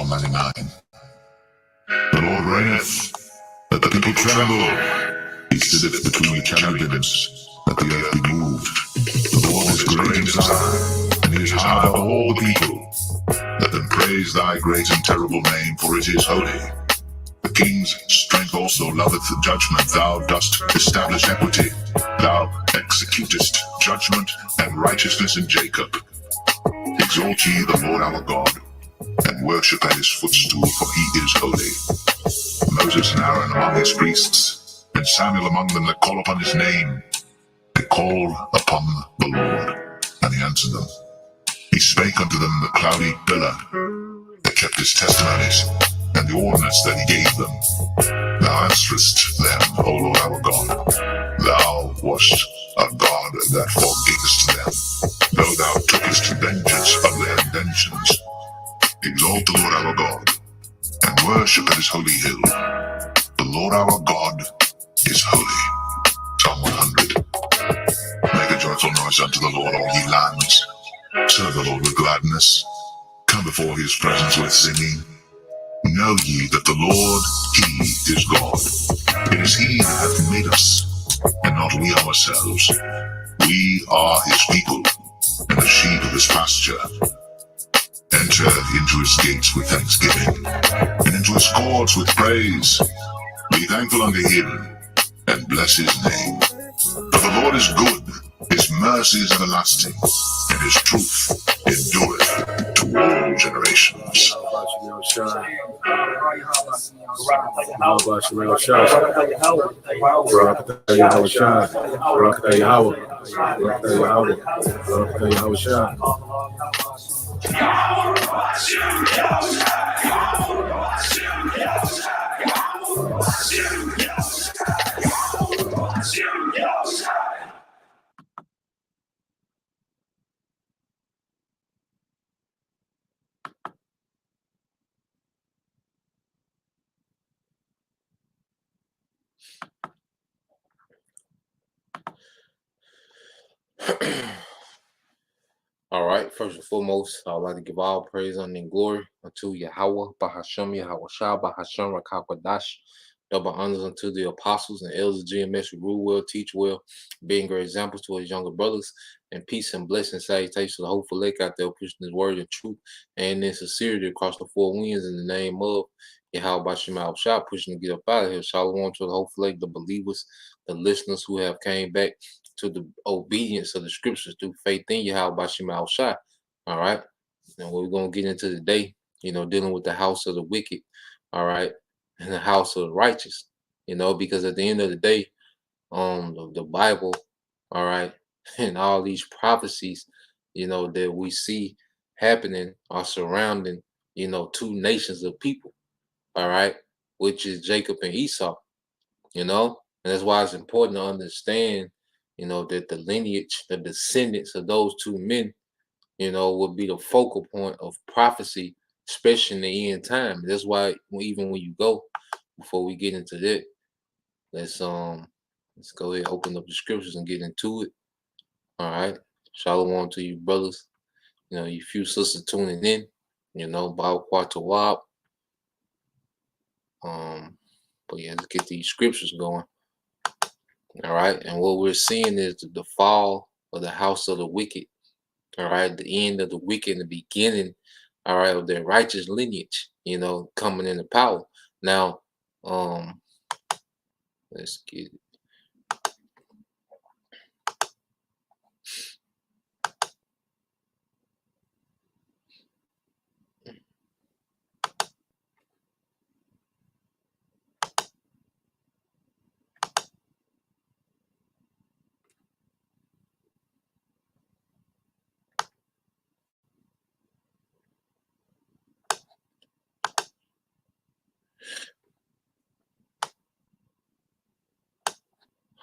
Psalm 99. The Lord reigneth, let the people tremble. He sitteth between the cherubims, let the earth be moved. The Lord is great in Zion, and he is high above all the people. Let them praise thy great and terrible name, for it is holy. The king's strength also loveth judgment. Thou dost establish equity. Thou executest judgment and righteousness in Jacob. Exalt ye the Lord our God, and worship at his footstool, for he is holy. Moses and Aaron among his priests, and Samuel among them that call upon his name. They call upon the Lord, and he answered them. He spake unto them in the cloudy pillar. They kept his testimonies, and the ordinance that he gave them. Thou answerest them, O Lord our God. Thou wast a God that forgavest them, though thou tookest vengeance of their inventions. Exalt the Lord our God, and worship at his holy hill. The Lord our God is holy. Psalm 100. Make a joyful noise unto the Lord, all ye lands. Serve the Lord with gladness. Come before his presence with singing. Know ye that the Lord, he is God. It is he that hath made us, and not we ourselves. We are his people, and the sheep of his pasture. Enter into his gates with thanksgiving, and into his courts with praise. Be thankful unto him, and bless his name. For the Lord is good, his mercy is everlasting, and his truth endureth to all generations. All right, first and foremost, I would like to give all praise, honor, and glory unto Yahweh, Bahashem, Yahweh Shah, Bahashem, Rakakwadash. Double honors unto the apostles and elders of GMS who rule well, teach well, being great examples to his younger brothers, and peace and blessing salutations to the hopeful lake out there pushing his word and truth and in sincerity across the four winds in the name of Yahweh Bashem Shah, pushing to get up out of here. Shalom to the hopeful lake, the believers, the listeners who have came back to the obedience of the scriptures through faith in Yahweh Bashem Shah. All right. And we're going to get into today, dealing with the house of the wicked. All right. And the house of the righteous, because at the end of the day, the Bible, all right, and all these prophecies, that we see happening are surrounding, two nations of people, all right, which is Jacob and Esau, and that's why it's important to understand, that the lineage, the descendants of those two men, would be the focal point of prophecy, especially in the end time. That's why even when you go, before we get into that, let's go ahead and open up the scriptures and get into it. All right. Shalom to you brothers. You few sisters tuning in, Baal Quatawab. But yeah, let's get these scriptures going. All right. And what we're seeing is the fall of the house of the wicked. All right. The end of the wicked and the beginning, all right, of their righteous lineage, coming into power. Now, let's get it.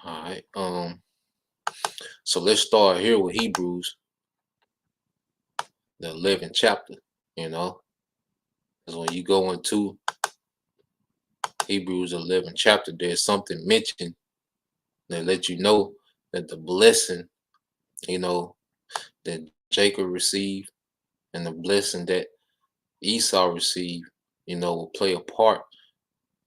All right. So let's start here with Hebrews, the 11th chapter, because when you go into Hebrews 11th chapter, there's something mentioned that let you know that the blessing, that Jacob received and the blessing that Esau received, will play a part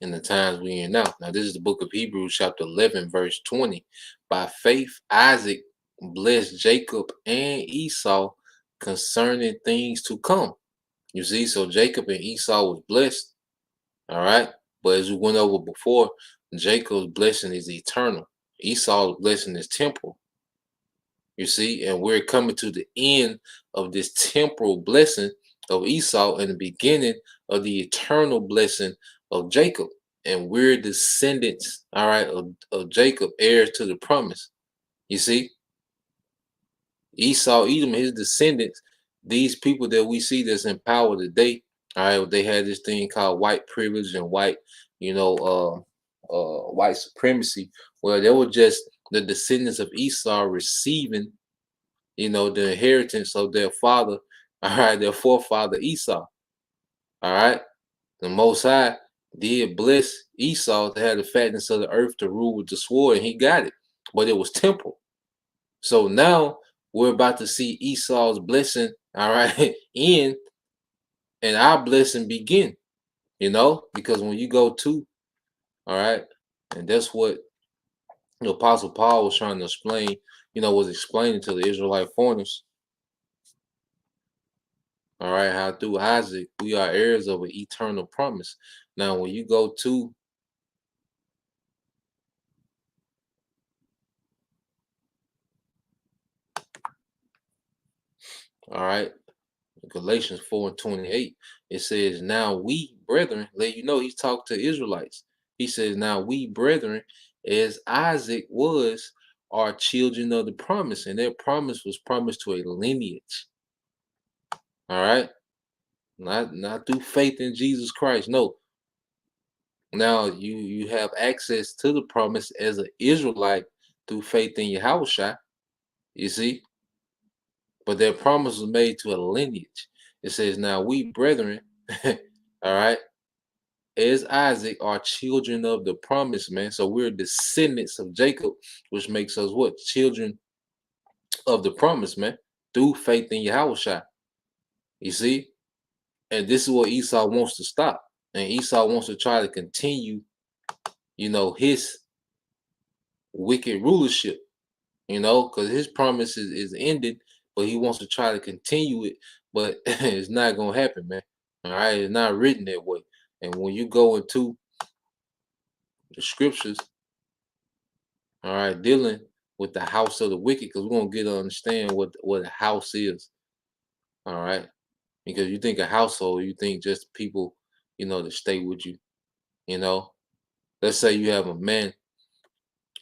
in the times we in now. Now, this is the book of Hebrews, chapter 11, verse 20. By faith, Isaac blessed Jacob and Esau concerning things to come. You see, so Jacob and Esau was blessed, all right? But as we went over before, Jacob's blessing is eternal. Esau's blessing is temporal. You see, and we're coming to the end of this temporal blessing of Esau and the beginning of the eternal blessing of Jacob. And we're descendants, all right, of Jacob, heirs to the promise. You see, Esau, Edom, his descendants, these people that we see that's in power today, all right, they had this thing called white privilege and white, white supremacy. Well, they were just the descendants of Esau receiving the inheritance of their father, all right, their forefather Esau. All right. The Most High did bless Esau to have the fatness of the earth to rule with the sword, and he got it. But it was temporal. So now we're about to see Esau's blessing, all right, end and our blessing begin, because when you go to, all right, and that's what the Apostle Paul was trying to explain, was explaining to the Israelite foreigners. All right, how through Isaac we are heirs of an eternal promise. Now, when you go to all right, Galatians 4 and 28, it says, now we brethren, let you know he's talking to Israelites. He says, now we brethren, as Isaac was, are children of the promise, and their promise was promised to a lineage. All right, not through faith in Jesus Christ. No. Now you have access to the promise as an Israelite through faith in Yahushua. You see, but their promise was made to a lineage. It says, now we brethren, all right, as Isaac are children of the promise, man. So we're descendants of Jacob, which makes us what? Children of the promise, man, through faith in Yahushua. You see? And this is what Esau wants to stop. And Esau wants to try to continue, his wicked rulership, because his promise is ended, but he wants to try to continue it, but it's not gonna happen, man. All right, it's not written that way. And when you go into the scriptures, all right, dealing with the house of the wicked, because we're gonna get to understand what a house is. All right, because you think a household, you think just people, that stay with you. Let's say you have a man,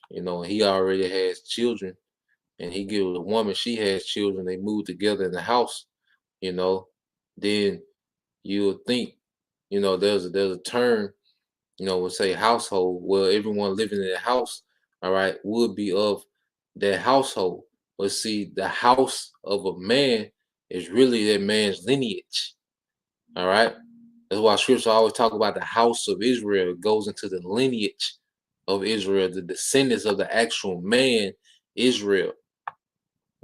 he already has children, and he gives a woman, she has children, they move together in the house, then you'll think, there's a term, would say household, where everyone living in the house, all right, would be of that household. But see, the house of a man is really that man's lineage. All right. That's why scripture always talk about the house of Israel. It goes into the lineage of Israel, the descendants of the actual man, Israel.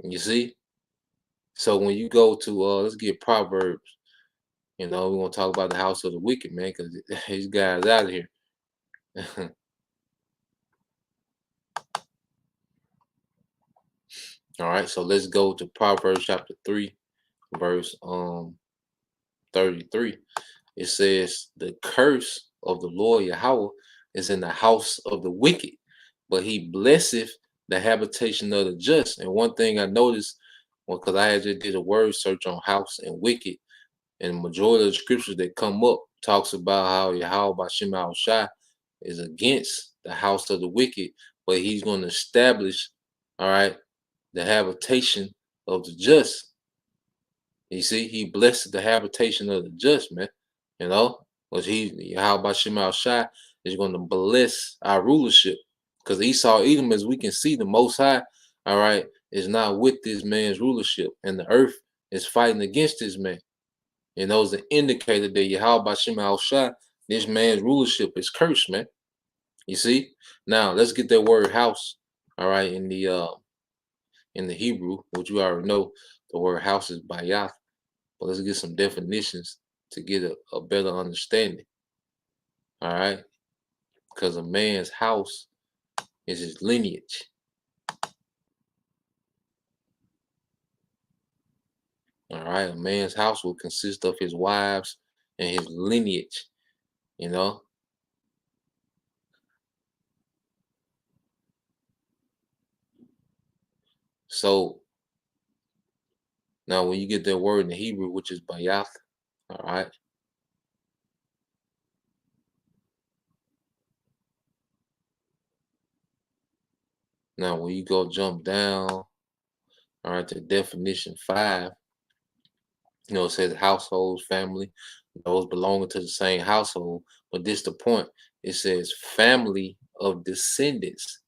You see? So when you go to let's get Proverbs, we're gonna talk about the house of the wicked, man, because these guys out of here. All right, so let's go to Proverbs chapter 3, verse 33. It says, the curse of the Lord Yahweh is in the house of the wicked, but he blesseth the habitation of the just. And one thing I noticed, well, because I just did a word search on house and wicked, and the majority of the scriptures that come up talks about how Yahweh Bashem Al Shai is against the house of the wicked, but he's going to establish, all right, the habitation of the just. You see, he blessed the habitation of the just, man. But how about Shemal Shai is going to bless our rulership. Because Esau, Edom, as we can see, the Most High, all right, is not with this man's rulership. And the earth is fighting against this man. And those are indicated that Yahweh Shemal Shai, this man's rulership is cursed, man. You see? Now, let's get that word house, all right, in the Hebrew, which you already know, the word house is bayath. But let's get some definitions, to get a better understanding. All right, because a man's house is his lineage. All right, a man's house will consist of his wives and his lineage. You know, so now when you get that word in the Hebrew, which is bayath, all right. Now when you go jump down, all right, to definition 5, it says households, family, those belonging to the same household. But this the point. It says family of descendants.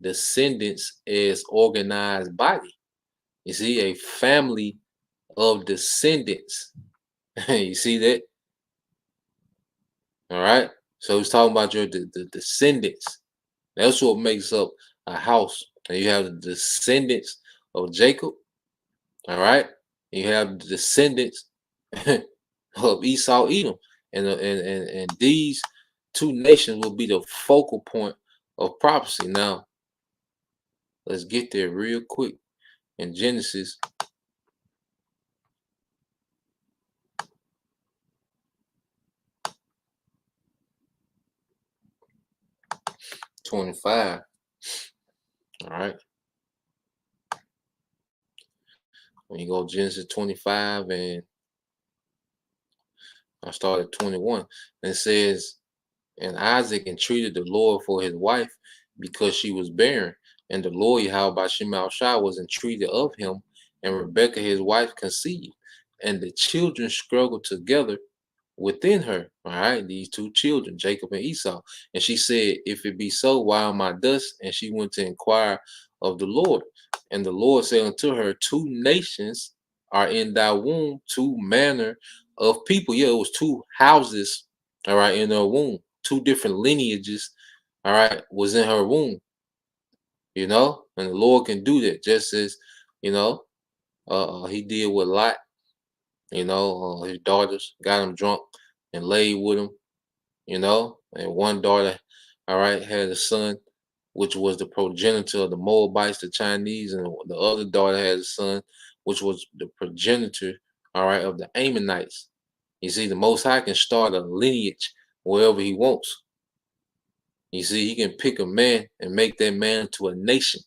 Descendants is organized body. You see, a family of descendants. You see that? All right. So he's talking about the descendants. That's what makes up a house. And you have the descendants of Jacob. All right. You have the descendants of Esau, Edom, and these two nations will be the focal point of prophecy. Now, let's get there real quick. In Genesis 25. All right. When you go Genesis 25 and I start at 21, and it says, and Isaac entreated the Lord for his wife because she was barren. And the Lord Yahweh Shemal Shah was entreated of him, and Rebekah his wife conceived. And the children struggled together within her. All right, these two children, Jacob and Esau. And she said, if it be so, why am I thus? And she went to inquire of the Lord. And the Lord said unto her, two nations are in thy womb, two manner of people. Yeah, it was two houses, all right, in her womb. Two different lineages, all right, was in her womb. And the Lord can do that, just as, he did with Lot. His daughters got him drunk and laid with him, and one daughter, all right, had a son, which was the progenitor of the Moabites, the Chinese, and the other daughter had a son, which was the progenitor, all right, of the Ammonites. You see, the Most High can start a lineage wherever he wants. You see, he can pick a man and make that man to a nation.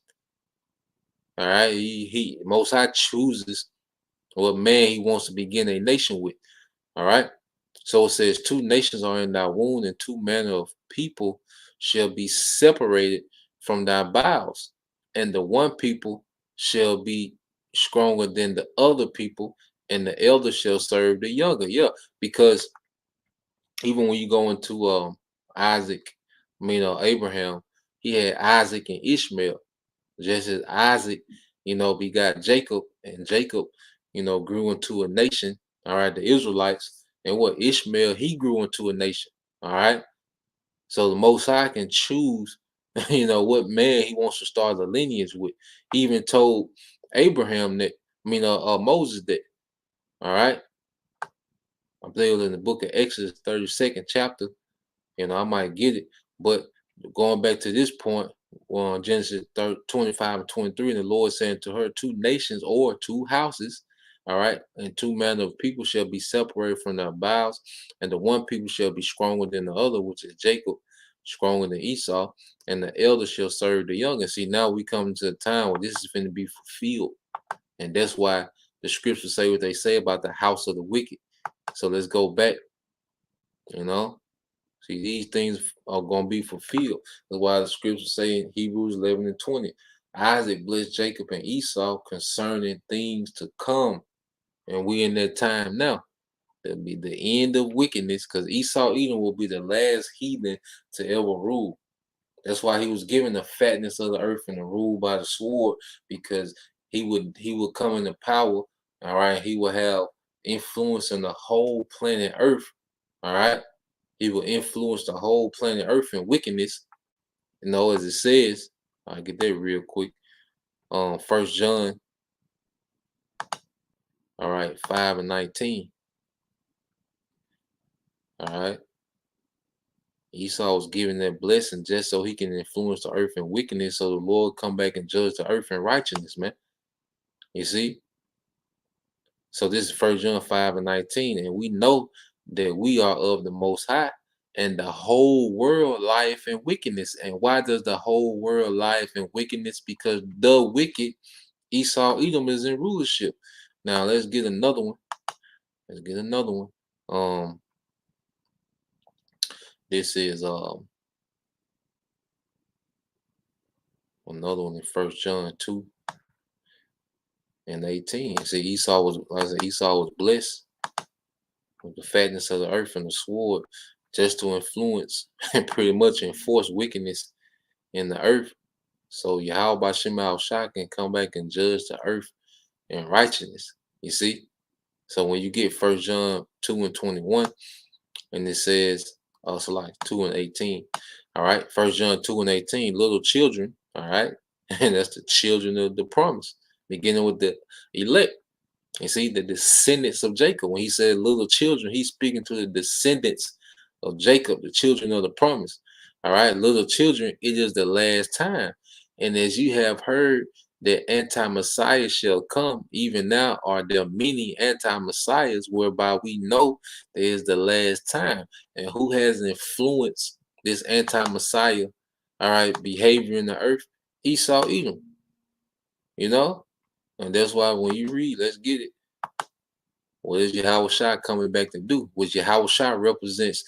All right, he Most High chooses what man he wants to begin a nation with. All right. So it says, two nations are in thy womb, and two manner of people shall be separated from thy bowels, and the one people shall be stronger than the other people, and the elder shall serve the younger. Yeah, because even when you go into Isaac, Abraham, he had Isaac and Ishmael. Just as Isaac, begot Jacob, and Jacob, grew into a nation. All right, the Israelites, and what Ishmael, he grew into a nation. All right, so the Most High can choose, what man he wants to start a lineage with. He even told Abraham that, Moses that. All right, I believe it was in the book of Exodus, 32nd chapter. I might get it, but going back to this point, on Genesis 25 and 23, and the Lord saying to her, two nations or two houses, all right, and two manner of people shall be separated from their bowels, and the one people shall be stronger than the other, which is Jacob, stronger than Esau, and the elder shall serve the young. And see, now we come to a time where this is going to be fulfilled, and that's why the scriptures say what they say about the house of the wicked. So let's go back, you know. See, these things are going to be fulfilled. That's why the scriptures say in Hebrews 11 and 20, Isaac blessed Jacob and Esau concerning things to come. And we in that time now. That'll be the end of wickedness, because Esau Edom will be the last heathen to ever rule. That's why he was given the fatness of the earth and the rule by the sword, because he would come into power. All right, he will have influence on the whole planet Earth. All right, he will influence the whole planet Earth in wickedness. As it says, I'll get that real quick. 1 John, all right, 5 and 19. All right. Esau was given that blessing just so he can influence the earth in wickedness, so the Lord come back and judge the earth in righteousness, man. You see? So this is 1 John 5:19, and we know that we are of the Most High, and the whole world lieth in wickedness. And why does the whole world lieth in wickedness? Because the wicked, Esau, Edom, is in rulership. Now let's get another one. Let's get another one. This is another one in 1 John 2:18. See, Esau was, like I said, Esau was blessed with the fatness of the earth and the sword, just to influence and pretty much enforce wickedness in the earth. So Yahweh Shema Shah can come back and judge the earth in righteousness. You see? So when you get 1 John 2:21, and it says, so like 2:18. All right, 1 John 2:18, little children, all right, and that's the children of the promise, beginning with the elect. You see, the descendants of Jacob. When he said little children, he's speaking to the descendants of Jacob, the children of the promise. All right, little children, it is the last time. And as you have heard that anti-Messiah shall come, even now are there many anti-Messiahs, whereby we know there is the last time. And who has influenced this anti-Messiah, all right, behavior in the earth? Esau, Edom, you know? And that's why when you read, let's get it. What is Yahweh Shai coming back to do? Which Yahweh Shai represents,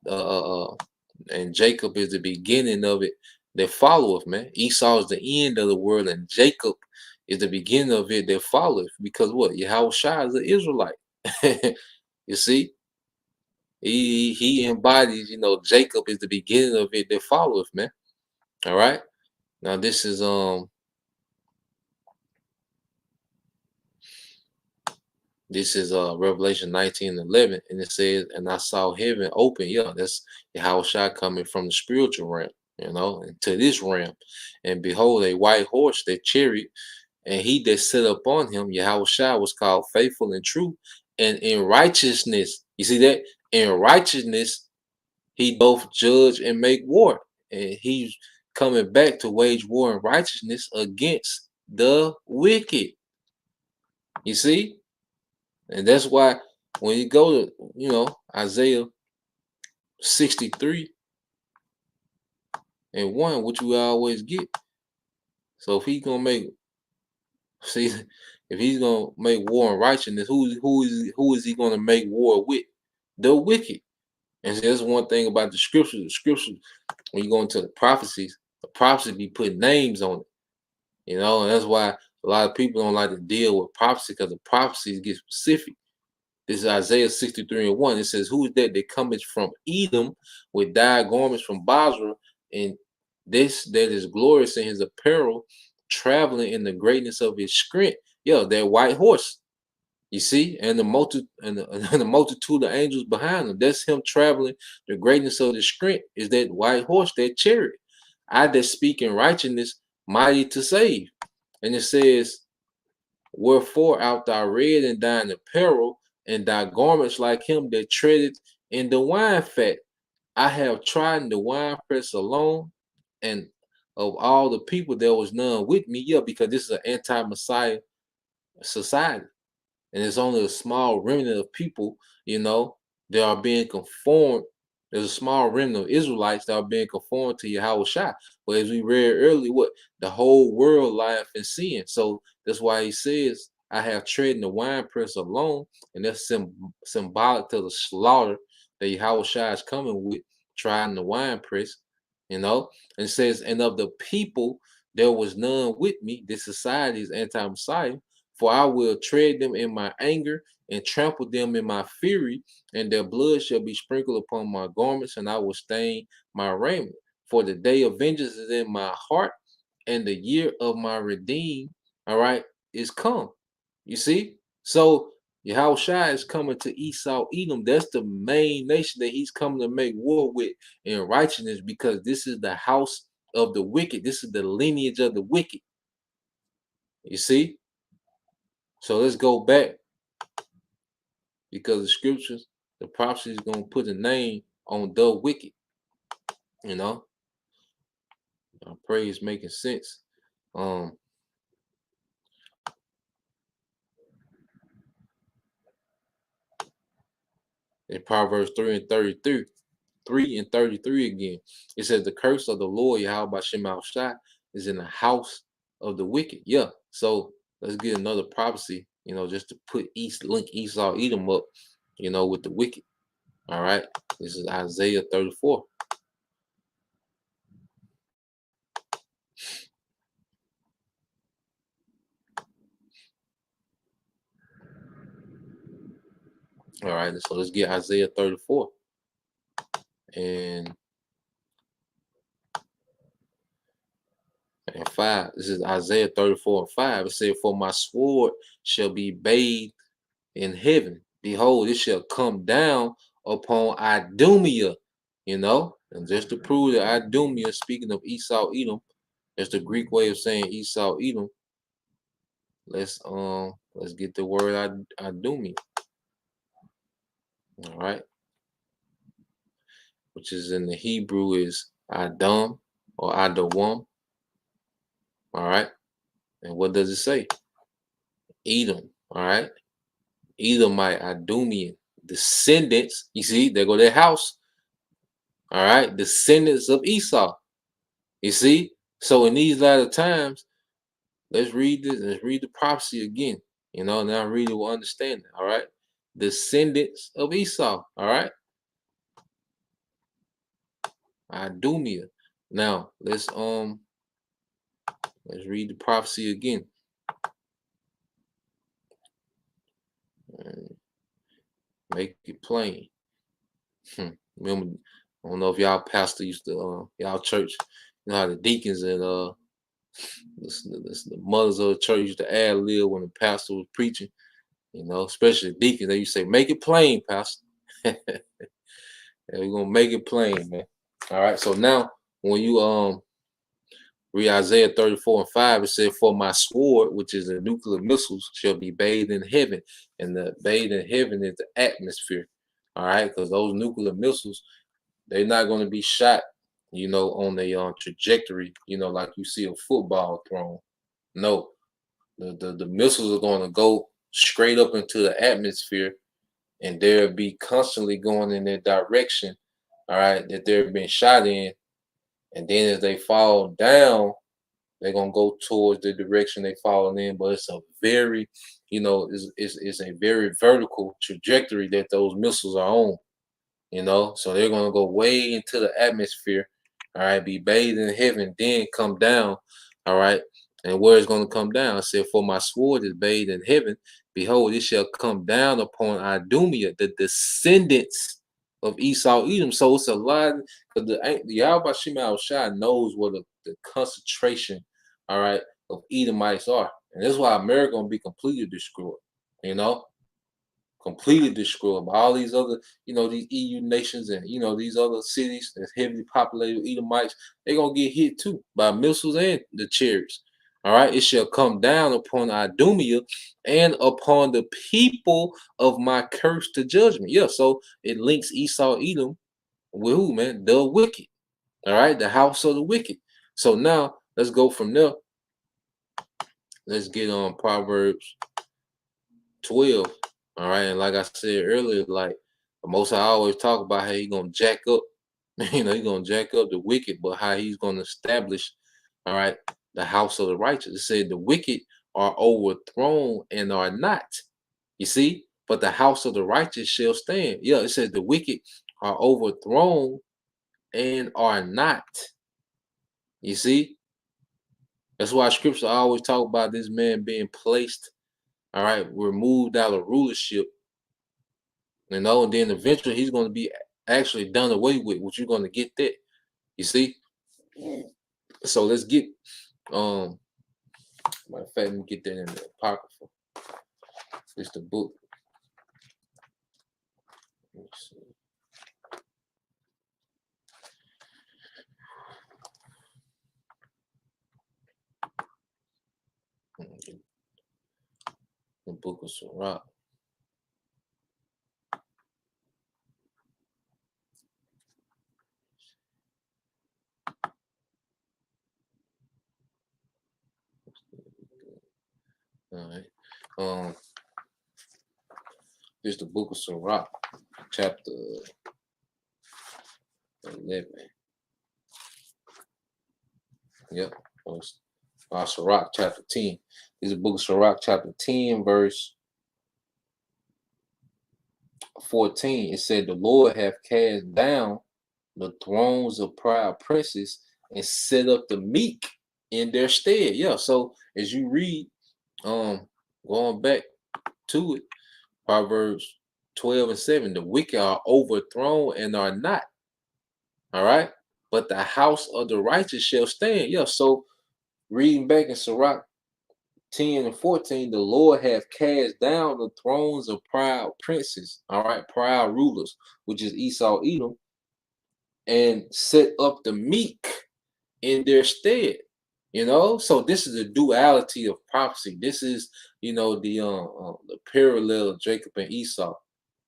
and Jacob is the beginning of it that followeth, man. Esau is the end of the world, and Jacob is the beginning of it that followeth. Because what? Yahweh Shai is an Israelite. You see? He embodies, Jacob is the beginning of it that followeth, man. All right. Now this is Revelation 19:11, and it says, and I saw heaven open. Yeah, that's Yahweh Shai coming from the spiritual realm, into this realm. And behold, a white horse, that chariot, and he that sat upon him, Yahweh Shai, was called faithful and true, and in righteousness. You see that? In righteousness, he both judge and make war. And he's coming back to wage war in righteousness against the wicked. You see? And that's why when you go to, Isaiah 63:1, which we always get. So if he's gonna make if he's gonna make war and righteousness, who is he gonna make war with? The wicked. And see, that's one thing about the scriptures. The scriptures, when you go into the prophecies be putting names on it. And that's why a lot of people don't like to deal with prophecy, because the prophecies get specific. This is Isaiah 63:1. It says, who is that cometh from Edom with dyed garments from Basra, and this that is glorious in his apparel, traveling in the greatness of his strength? Yeah, that white horse. You see, and the the multitude of angels behind him. That's him traveling. The greatness of the strength is that white horse, that chariot. I that speak in righteousness, mighty to save. And it says, wherefore art thou red in thine apparel, and thy garments like him that treadeth in the wine fat? I have trodden the winepress alone, and of all the people there was none with me. Yeah, because this is an anti-Messiah society, and it's only a small remnant of people, that are being conformed. There's a small remnant of Israelites that are being conformed to Yahweh Shai. But as we read earlier, what? The whole world lieth in sin. So that's why he says, I have trodden the winepress alone, and that's symbolic to the slaughter that Yahweh Shai is coming with, trying the winepress, and it says, and of the people there was none with me. This society is anti-Messiah. For I will tread them in my anger and trample them in my fury, and their blood shall be sprinkled upon my garments, and I will stain my raiment. For the day of vengeance is in my heart, and the year of my redeem, all right, is come. You see? So Yahweh Shai is coming to Esau, Edom. That's the main nation that he's coming to make war with in righteousness, because this is the house of the wicked. This is the lineage of the wicked. You see? So let's go back, because the scriptures the prophecy is gonna put a name on the wicked. You know, I pray it's making sense. Um, in Proverbs 3:33, 3:33 again, it says the curse of the Lord Yahweh Bashem Shai is in the house of the wicked. Yeah. So let's get another prophecy, just to put link Esau Edom up, with the wicked. All right. This is Isaiah 34. All right. So let's get Isaiah 34. And 5. This is Isaiah 34:5. It said, "For my sword shall be bathed in heaven. Behold, it shall come down upon Idumea." And just to prove that Idumea, speaking of Esau Edom, that's the Greek way of saying Esau Edom. Let's get the word Idumea. All right, which is in the Hebrew is Adam or Adawam. All right, and what does it say? Edom. All right, Edomite, Idumean, descendants. You see, there go their house. All right, descendants of Esau. You see, so in these latter times, let's read this. Let's read the prophecy again. Now read it will understand it. All right, descendants of Esau. All right, Idumea. Now let's read the prophecy again. And make it plain. Remember, I don't know if y'all pastor used to y'all church, how the deacons and the mothers of the church used to ad lib when the pastor was preaching. Especially deacons, they used to say, "Make it plain, pastor." And we're gonna make it plain, man. All right. So now, when you read Isaiah 34:5, it said, "For my sword, which is the nuclear missiles, shall be bathed in heaven." And the bathed in heaven is the atmosphere. All right, because those nuclear missiles, they're not going to be shot, on a trajectory, like you see a football thrown. No, the missiles are going to go straight up into the atmosphere, and they'll be constantly going in that direction. All right, that they're being shot in, and then as they fall down, they're gonna go towards the direction they falling in. But it's a very, it's a very vertical trajectory that those missiles are on. So they're gonna go way into the atmosphere, all right, be bathed in heaven, then come down, all right. And where it's gonna come down, I said, "For my sword is bathed in heaven, behold, it shall come down upon Idumea, the descendants of Esau Edom." So it's a lot, because the Yahweh Shema Shai knows what the concentration, all right, of Edomites are. And that's why America gonna be completely destroyed, you know completely destroyed by all these other, these EU nations and these other cities that's heavily populated with Edomites. They're gonna get hit too by missiles and the chariots. All right, it shall come down upon Idumea and upon the people of my curse to judgment. Yeah, so it links Esau Edom with who, man? The wicked. All right, the house of the wicked. So now let's go from there. Let's get on Proverbs 12. All right, and like I said earlier, like the Most I always talk about how he's gonna jack up, he's gonna jack up the wicked, but how he's gonna establish, all right, the house of the righteous. It said the wicked are overthrown and are not. You see, but the house of the righteous shall stand. Yeah, it says the wicked are overthrown and are not. You see, that's why scripture always talk about this man being placed, all right, removed out of rulership. And then eventually he's going to be actually done away with, which you're going to get that. You see? So let's get matter of fact, let me get that in the Apocrypha. It's the book. Let me see. The book of Sirach. All right. This is the book of Sirach, chapter 11. Yep. Sirach, chapter 10. This is the book of Sirach, chapter 10, verse 14. It said, the Lord hath cast down the thrones of proud princes and set up the meek in their stead. Yeah. So as you read, going back to it, Proverbs 12 and 7, the wicked are overthrown and are not. All right. But the house of the righteous shall stand. Yeah. So reading back in Sirach 10 and 14, the Lord hath cast down the thrones of proud princes, all right, proud rulers, which is Esau, Edom, and set up the meek in their stead. So this is a duality of prophecy. This is, the parallel of Jacob and Esau.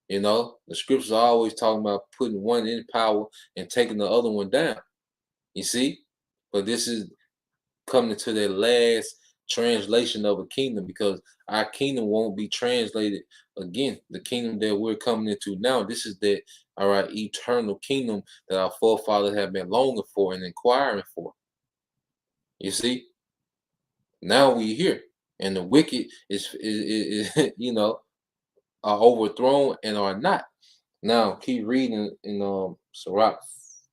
The scriptures are always talking about putting one in power and taking the other one down. You see, but this is coming to that last translation of a kingdom, because our kingdom won't be translated again. The kingdom that we're coming into now, this is that, all right, eternal kingdom that our forefathers have been longing for and inquiring for. You see, now we here, and the wicked is are overthrown and are not. Now keep reading in Sirach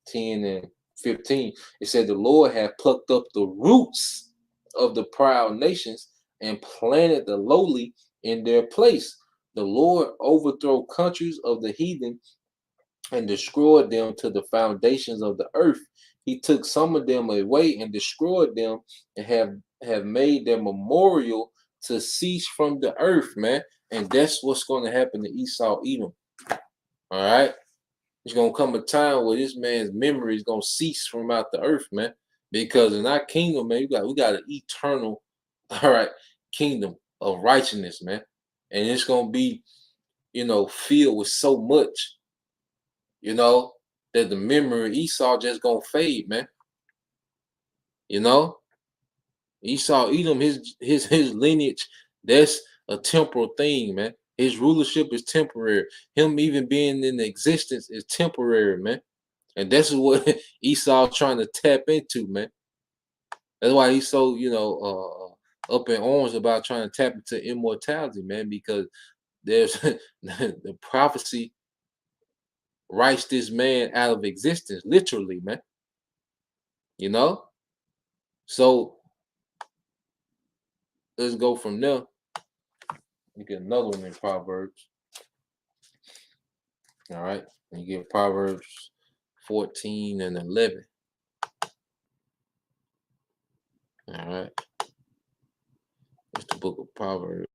10 and 15. It said, the Lord hath plucked up the roots of the proud nations and planted the lowly in their place. The Lord overthrew countries of the heathen and destroyed them to the foundations of the earth. He took some of them away and destroyed them, and have made their memorial to cease from the earth, man. And that's what's going to happen to Esau, Edom. All right. There's gonna come a time where this man's memory is gonna cease from out the earth, man. Because in our kingdom, man, we got an eternal, all right, kingdom of righteousness, man. And it's gonna be, filled with so much, that the memory of Esau just gonna fade, man. Esau, Edom, his lineage, that's a temporal thing, man. His rulership is temporary. Him even being in existence is temporary, man. And that's what Esau trying to tap into, man. That's why he's so, up in arms about trying to tap into immortality, man, because there's the prophecy writes this man out of existence, literally, man. So let's go from there. You get another one in Proverbs. All right. And you get Proverbs 14 and 11. All right. It's the book of Proverbs.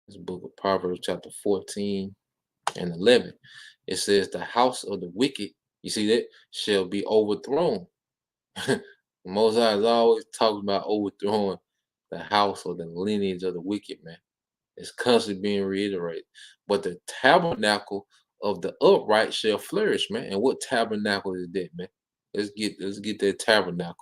It's the book of Proverbs, chapter 14 and 11. It says, the house of the wicked, you see that, shall be overthrown. Moses is always talking about overthrowing the house or the lineage of the wicked, man. It's constantly being reiterated. But the tabernacle of the upright shall flourish, man. And what tabernacle is that, man? Let's get that tabernacle,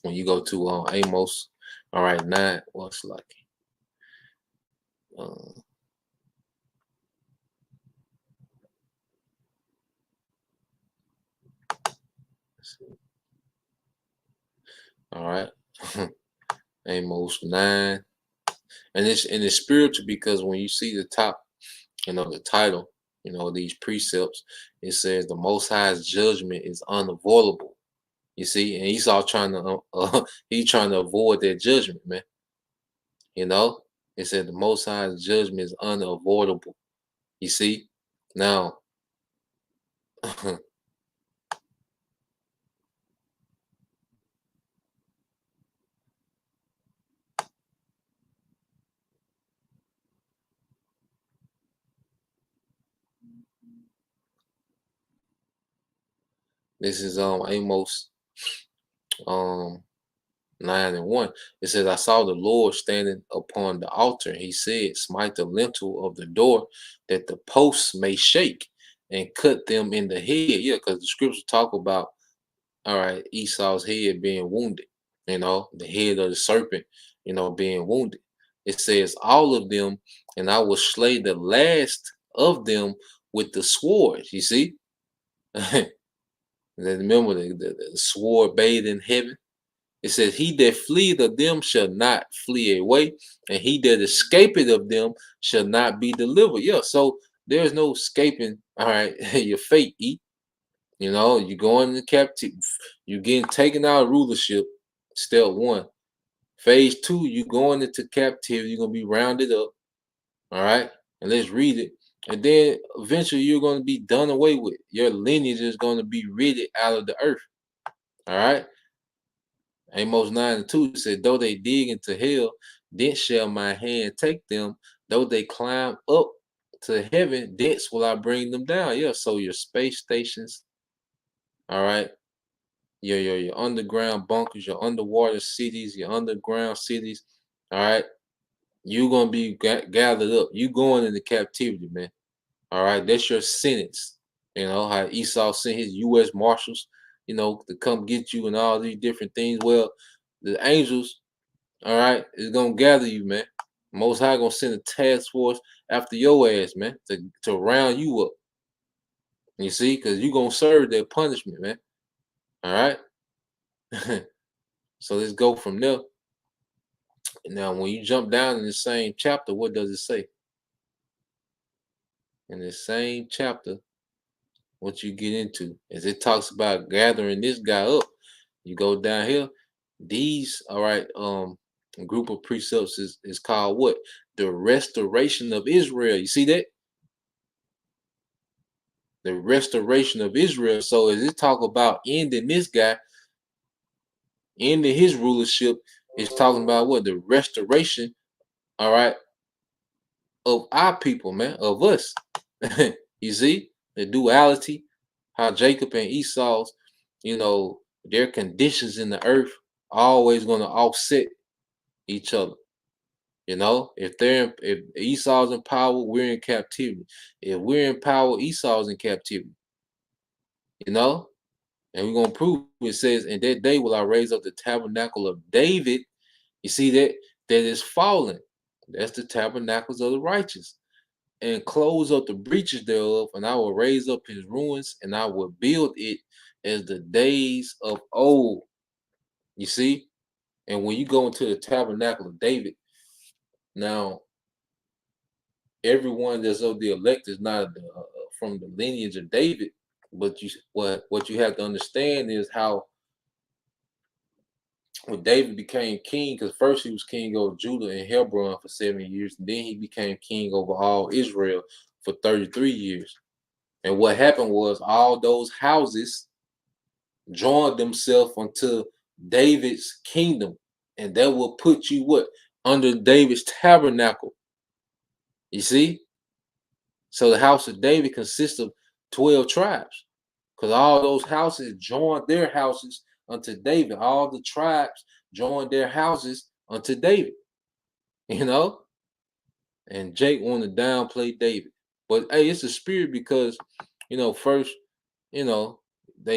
When you go to Amos, all right, 9, what's like all right. Amos 9. And it's spiritual, because when you see the top, the title, these precepts, it says the Most High's judgment is unavoidable. You see, and Esau trying to he trying to avoid that judgment, man. It said the Most High's judgment is unavoidable. You see, now this is Amos um 9 and 1. It says, I saw the Lord standing upon the altar. And he said, smite the lintel of the door that the posts may shake and cut them in the head. Yeah, because the scriptures talk about, all right, Esau's head being wounded, the head of the serpent, being wounded. It says, all of them, and I will slay the last of them with the sword. You see? Remember the sword bathed in heaven? It says, he that fleeth of them shall not flee away, and he that escapeth of them shall not be delivered. Yeah, so there's no escaping, all right, your fate, you're going into captivity, you're getting taken out of rulership, step one. Phase two, you're going into captivity, you're gonna be rounded up, all right, and let's read it. And then eventually you're going to be done away with. Your lineage is going to be ridded out of the earth. All right. Amos 9 and 2 said, though they dig into hell, then shall my hand take them. Though they climb up to heaven, thence will I bring them down. Yeah, so your space stations, all right, your underground bunkers, your underwater cities, your underground cities, all right, you're going to be gathered up. You going into captivity, man. All right, that's your sentence. How Esau sent his U.S. Marshals, to come get you and all these different things. Well, the angels, all right, is gonna gather you, man. Most High gonna send a task force after your ass, man, to round you up. You see, because you gonna serve their punishment, man. All right. So let's go from there. Now, when you jump down in the same chapter, what does it say? In the same chapter, what you get into, as it talks about gathering this guy up. You go down here, these, all right, group of precepts is called what? The restoration of Israel. You see that? The restoration of Israel. So as it talk about ending this guy, ending his rulership, is talking about what? The restoration, all right, of our people, man, of us. You see the duality, how Jacob and Esau's, their conditions in the earth always going to offset each other. If Esau's in power, we're in captivity. If we're in power, Esau's in captivity. And we're gonna prove it. Says, in that day will I raise up the tabernacle of David. You see that is fallen. That's the tabernacles of the righteous, and close up the breaches thereof, and I will raise up his ruins, and I will build it as the days of old. You see? And when you go into the tabernacle of David, now everyone that's of the elect is not from the lineage of David, but what you have to understand is how when David became king, because first he was king over Judah and Hebron for 7 years, and then he became king over all Israel for 33 years. And what happened was all those houses joined themselves unto David's kingdom, and that will put you what? Under David's tabernacle. You see? So the house of David consists of 12 tribes, because all those houses joined their houses unto David. All the tribes joined their houses unto David, you know? And Jake wanted to downplay David. But hey, it's a spirit because, first, they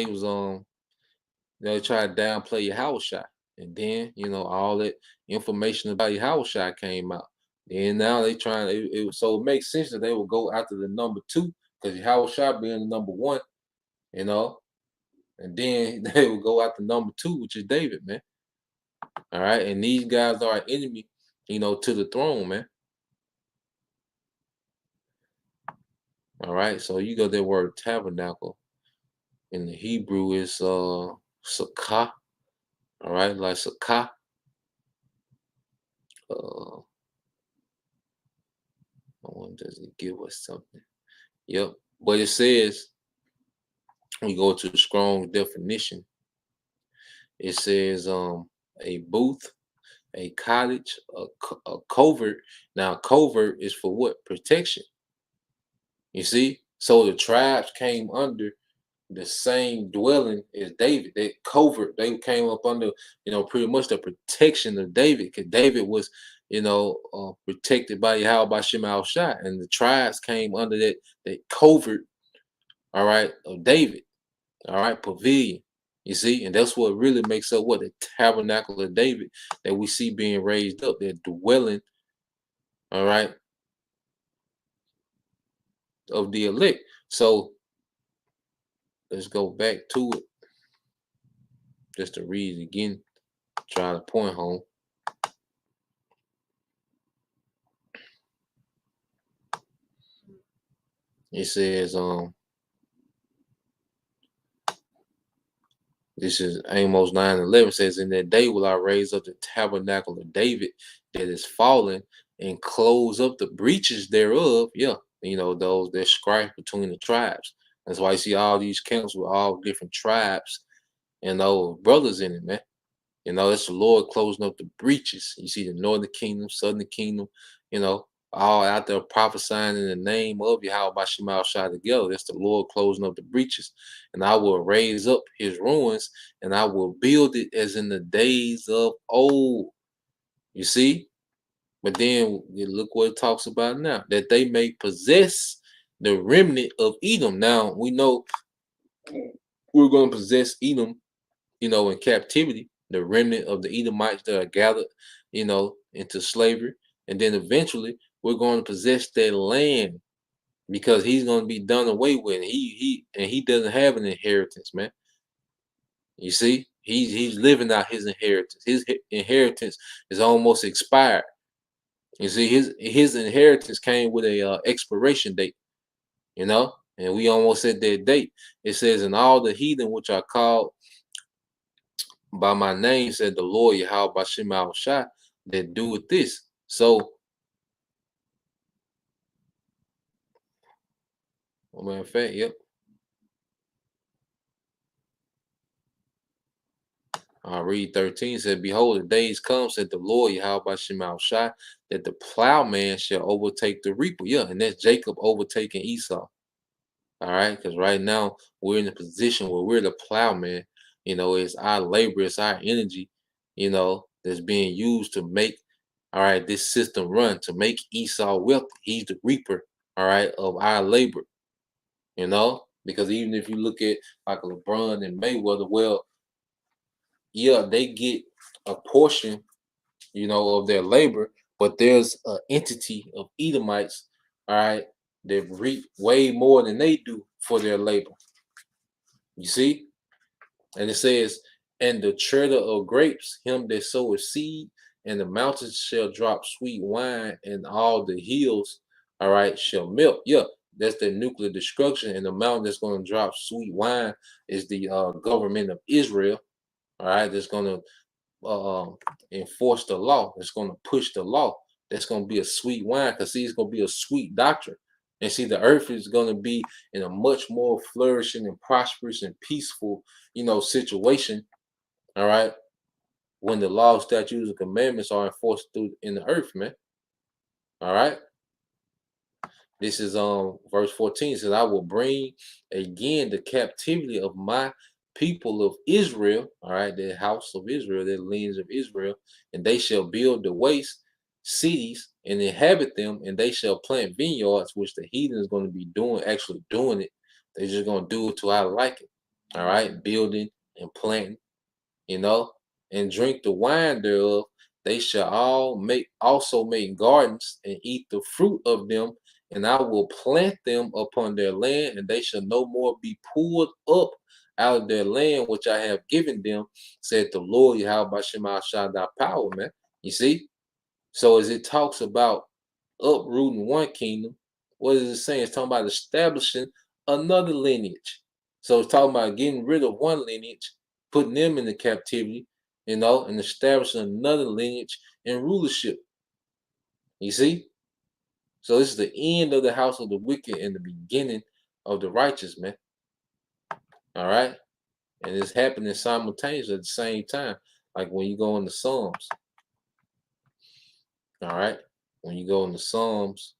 was they tried to downplay your house shot. And then, all that information about your house shot came out. And now they trying so it makes sense that they will go after the number 2, because your house shot being the number 1, you know, and then they will go after number 2, which is David, man. All right. And these guys are an enemy, to the throne, man. All right. So you got that word tabernacle. In the Hebrew is sukkah. All right, like sukkah. Does it give us something? Yep. But it says, we go to the strong definition. It says a booth, a cottage, a covert. Now, covert is for what? Protection. You see? So the tribes came under the same dwelling as David. They covert. They came up under, pretty much the protection of David, because David was, protected by Yahweh by Shema Shai, and the tribes came under that covert, all right, of David, all right, pavilion. You see, and that's what really makes up what the tabernacle of David that we see being raised up, that dwelling, all right, of the elect. So let's go back to it just to read it again, trying to point home. It says, this is Amos 9:11, says, in that day will I raise up the tabernacle of David that is fallen, and close up the breaches thereof. Yeah, those that strife between the tribes. That's why you see all these camps with all different tribes and those brothers in it, man. It's the Lord closing up the breaches. You see the northern kingdom, southern kingdom, all out there prophesying in the name of Yahweh by Shema Shai together. That's the Lord closing up the breaches. And I will raise up his ruins, and I will build it as in the days of old. You see? But then look what it talks about now, that they may possess the remnant of Edom. Now we know we're going to possess Edom, in captivity, the remnant of the Edomites that are gathered, into slavery. And then eventually we're going to possess that land, because he's going to be done away with. He doesn't have an inheritance, man. You see, he's living out his inheritance. His inheritance is almost expired. You see, his inheritance came with a expiration date, and we almost at that date. It says, and all the heathen which are called by my name, said the Lord Yahweh Bashem Al Shai, that doeth this. So, matter of fact, yep. I read 13, said, behold, the days come, said the Lord Yahweh Bashem Al Shai, that the plowman shall overtake the reaper. Yeah, and that's Jacob overtaking Esau. All right, because right now we're in a position where we're the plowman. It's our labor, it's our energy, that's being used to make, all right, this system run, to make Esau wealthy. He's the reaper, all right, of our labor, because even if you look at like LeBron and Mayweather, well, yeah, they get a portion, of their labor, but there's an entity of Edomites, all right, that reap way more than they do for their labor. You see? And it says, and the treader of grapes, him that soweth seed, and the mountains shall drop sweet wine, and all the hills, all right, shall melt. Yeah, that's the nuclear destruction. And the mountain that's going to drop sweet wine is the government of Israel, all right, that's going to enforce the law. It's going to push the law. That's going to be a sweet wine, because see, it's going to be a sweet doctrine. And see, the earth is going to be in a much more flourishing and prosperous and peaceful, situation. All right, when the law, statutes, and commandments are enforced in the earth, man. All right. This is verse 14. It says, I will bring again the captivity of my people of Israel, all right, the house of Israel, the lineage of Israel, and they shall build the waste cities and inhabit them, and they shall plant vineyards, which the heathen is going to be doing, actually doing it. They're just going to do it to I like it. All right, building and planting, and drink the wine thereof. They shall also make gardens and eat the fruit of them, and I will plant them upon their land, and they shall no more be pulled up out of their land which I have given them, said the Lord Yahweh Bashim Shaddai power, man. You see? So as it talks about uprooting one kingdom, what is it saying? It's talking about establishing another lineage. So it's talking about getting rid of one lineage, putting them into captivity, and establishing another lineage and rulership. You see? So this is the end of the house of the wicked and the beginning of the righteous, man. All right? And it's happening simultaneously at the same time. Like when you go into Psalms. All right? When you go into Psalms,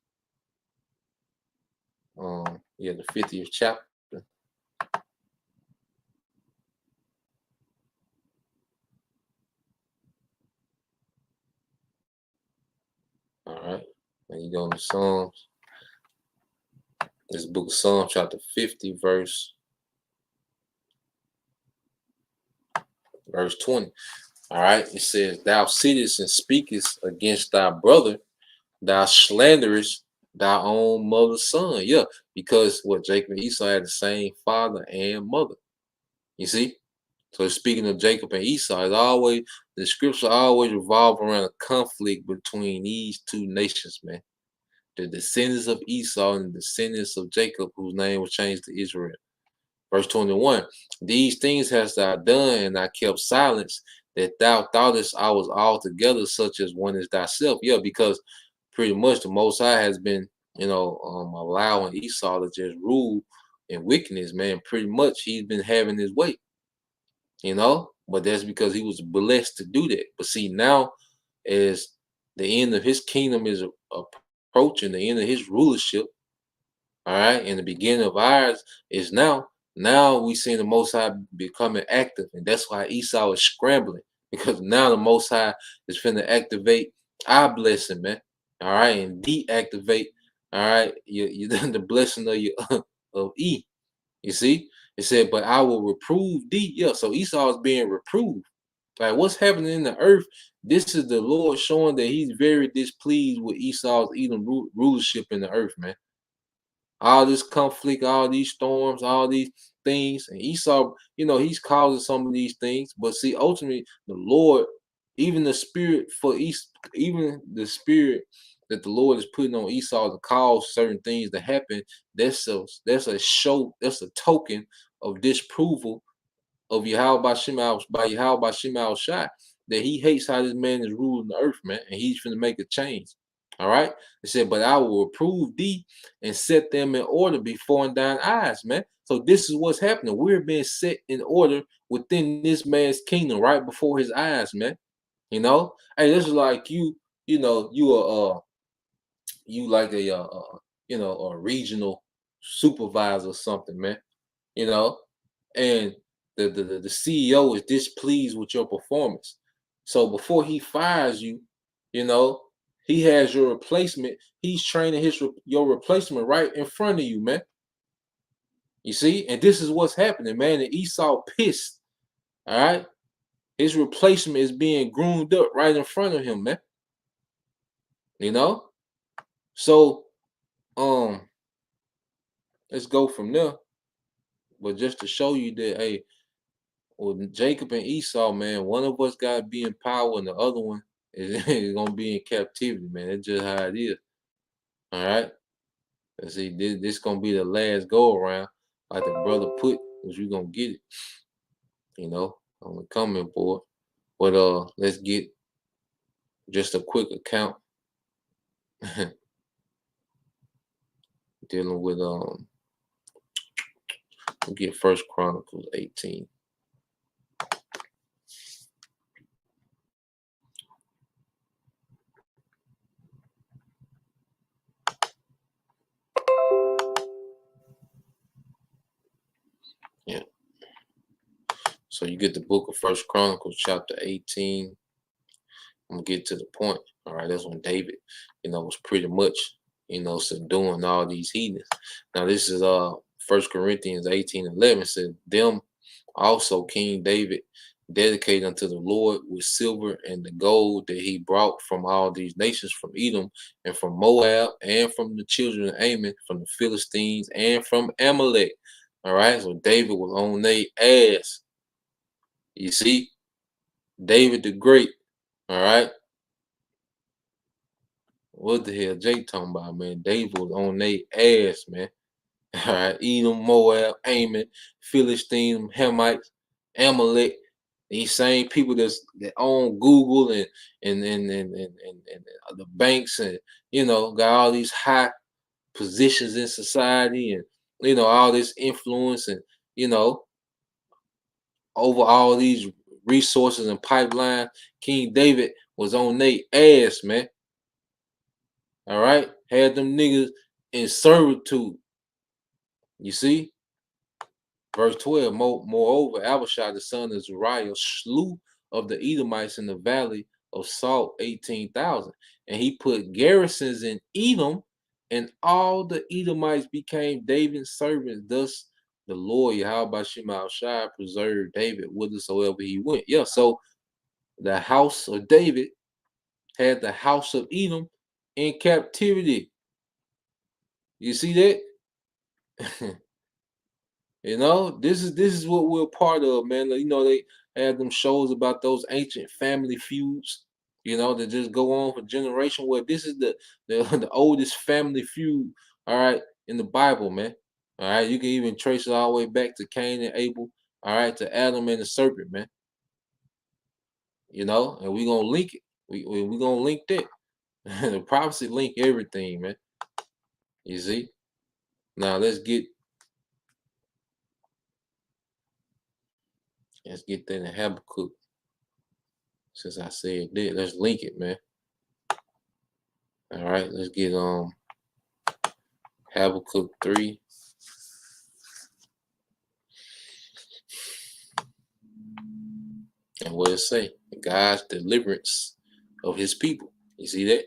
the 50th chapter. You go to Psalms. This book of Psalms, chapter 50, verse 20. All right. It says, "Thou sittest and speakest against thy brother, thou slanderest thy own mother's son." Yeah, because what Jacob and Esau had the same father and mother. You see? So speaking of Jacob and Esau, it's always the scripture always revolve around a conflict between these two nations, man. The descendants of Esau and the descendants of Jacob, whose name was changed to Israel. Verse 21. "These things hast thou done, and I kept silence, that thou thoughtest I was altogether such as one as thyself." Yeah, because pretty much the Most High has been, allowing Esau to just rule in wickedness, man. Pretty much he's been having his way, but that's because he was blessed to do that. But see, now as the end of his kingdom is approaching, the end of his rulership, all right, and the beginning of ours is now. Now we see the Most High becoming active, and that's why Esau is scrambling, because now the Most High is finna activate our blessing, man. All right, and deactivate, all right, you the blessing of your of E. You see, it said, "But I will reprove thee." Yeah, so Esau is being reproved. Like, what's happening in the earth? This is the Lord showing that He's very displeased with Esau's even rulership in the earth, man. All this conflict, all these storms, all these things. And Esau, he's causing some of these things. But see, ultimately, the Lord, even the spirit for Esau, even the spirit that the Lord is putting on Esau to cause certain things to happen, that's a show, that's a token of disapproval of Yahweh by Yahweh Shema Shai, that he hates how this man is ruling the earth, man, and he's finna make a change. All right. It said, "But I will reprove thee and set them in order before thine eyes," man. So this is what's happening. We're being set in order within this man's kingdom right before his eyes, man. Hey, this is like you are you like a regional supervisor or something, man. You know, and the CEO is displeased with your performance. So before he fires you, you know, he has your replacement. He's training your replacement right in front of you, man. You see, and this is what's happening, man. And Esau pissed. All right, his replacement is being groomed up right in front of him, man. You know, so let's go from there. But just to show you that, hey, with Jacob and Esau, man, one of us got to be in power and the other one is going to be in captivity, man. That's just how it is. All right. Let's see, this going to be the last go around. Like the brother put, because you're going to get it, on the comment board. But let's get just a quick account dealing with, we'll get First Chronicles 18. Yeah. So you get the book of First Chronicles, chapter 18. I'm gonna get to the point. All right, that's when David, was pretty much, subduing all these heathens. Now this is First Corinthians 18:11 said, "Them also King David dedicated unto the Lord with silver and the gold that he brought from all these nations, from Edom and from Moab and from the children of Ammon, from the Philistines and from Amalek." All right, so David was on their ass. You see, David the Great. All right. What the hell Jake talking about, man? David was on their ass, man. All right. Edom, Moab, Ammon, Philistine, Hamites, Amalek. These same people that own Google and the banks and got all these high positions in society and all this influence and you know over all these resources and pipeline. King David was on their ass, man. All right, had them niggas in servitude. You see, verse 12. Moreover, Abishai the son of Zariah slew of the Edomites in the valley of salt, 18,000. And he put garrisons in Edom, and all the Edomites became David's servants. Thus, the Lord, Yahweh Shema Shai, preserved David whithersoever he went. Yeah, so the house of David had the house of Edom in captivity. You see that? This is what we're part of, man. They have them shows about those ancient family feuds, that just go on for generation. Well, this is the the oldest family feud, all right, in the Bible, man. All right, you can even trace it all the way back to Cain and Abel, all right, to Adam and the serpent, man. And we're gonna link it. We gonna link that. The prophecy link everything, man. You see? Now let's get that in Habakkuk. Since I said that, let's link it, man. All right, let's get Habakkuk 3. And what it say? God's deliverance of his people. You see that?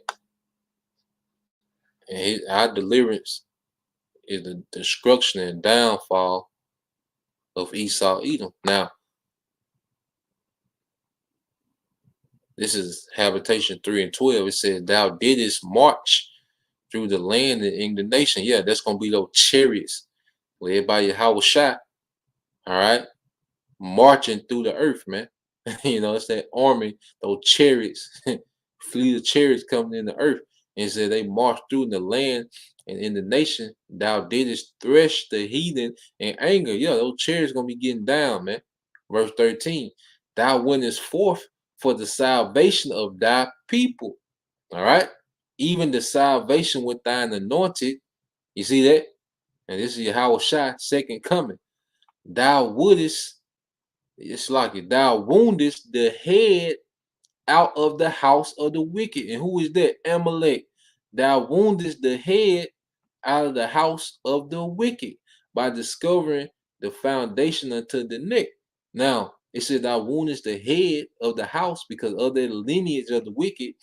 And our deliverance is the destruction and downfall of Esau, Edom. Now, this is Habitation 3 and 12. It says, thou didst march through the land and in the nation. Yeah, that's going to be those chariots led by Yahweh Shai. All right? Marching through the earth, man. It's that army, those chariots, fleet of chariots coming in the earth. And it said they marched through the land and in the nation. Thou didst thresh the heathen in anger. Yeah, those chariots going to be getting down, man. Verse 13. Thou wentest forth for the salvation of thy people. All right? Even the salvation with thine anointed. You see that? And this is Yahweh Shai, second coming. Thou wouldest, it's like it, thou woundest the head out of the house of the wicked. And who is that? Amalek. Thou woundest the head out of the house of the wicked by discovering the foundation unto the neck. Now, it said thou woundest the head of the house because of the lineage of the wicked.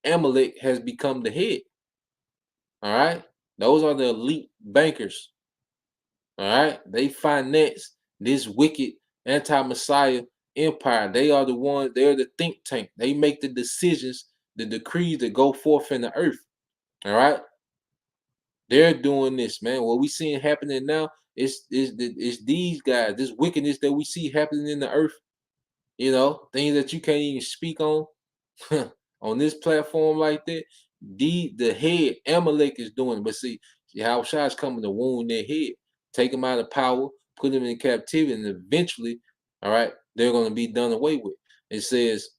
Amalek has become the head. All right. Those are the elite bankers. All right. They finance this wicked anti-Messiah empire. They are the ones, they're the think tank. They make the decisions, the decrees that go forth in the earth. All right. They're doing this, man. What we seeing happening now is these guys, this wickedness that we see happening in the earth, things that you can't even speak on on this platform like that. The head Amalek is doing, but see how Shai's coming to wound their head, take them out of power, put them in captivity, and eventually, all right, they're going to be done away with. It says,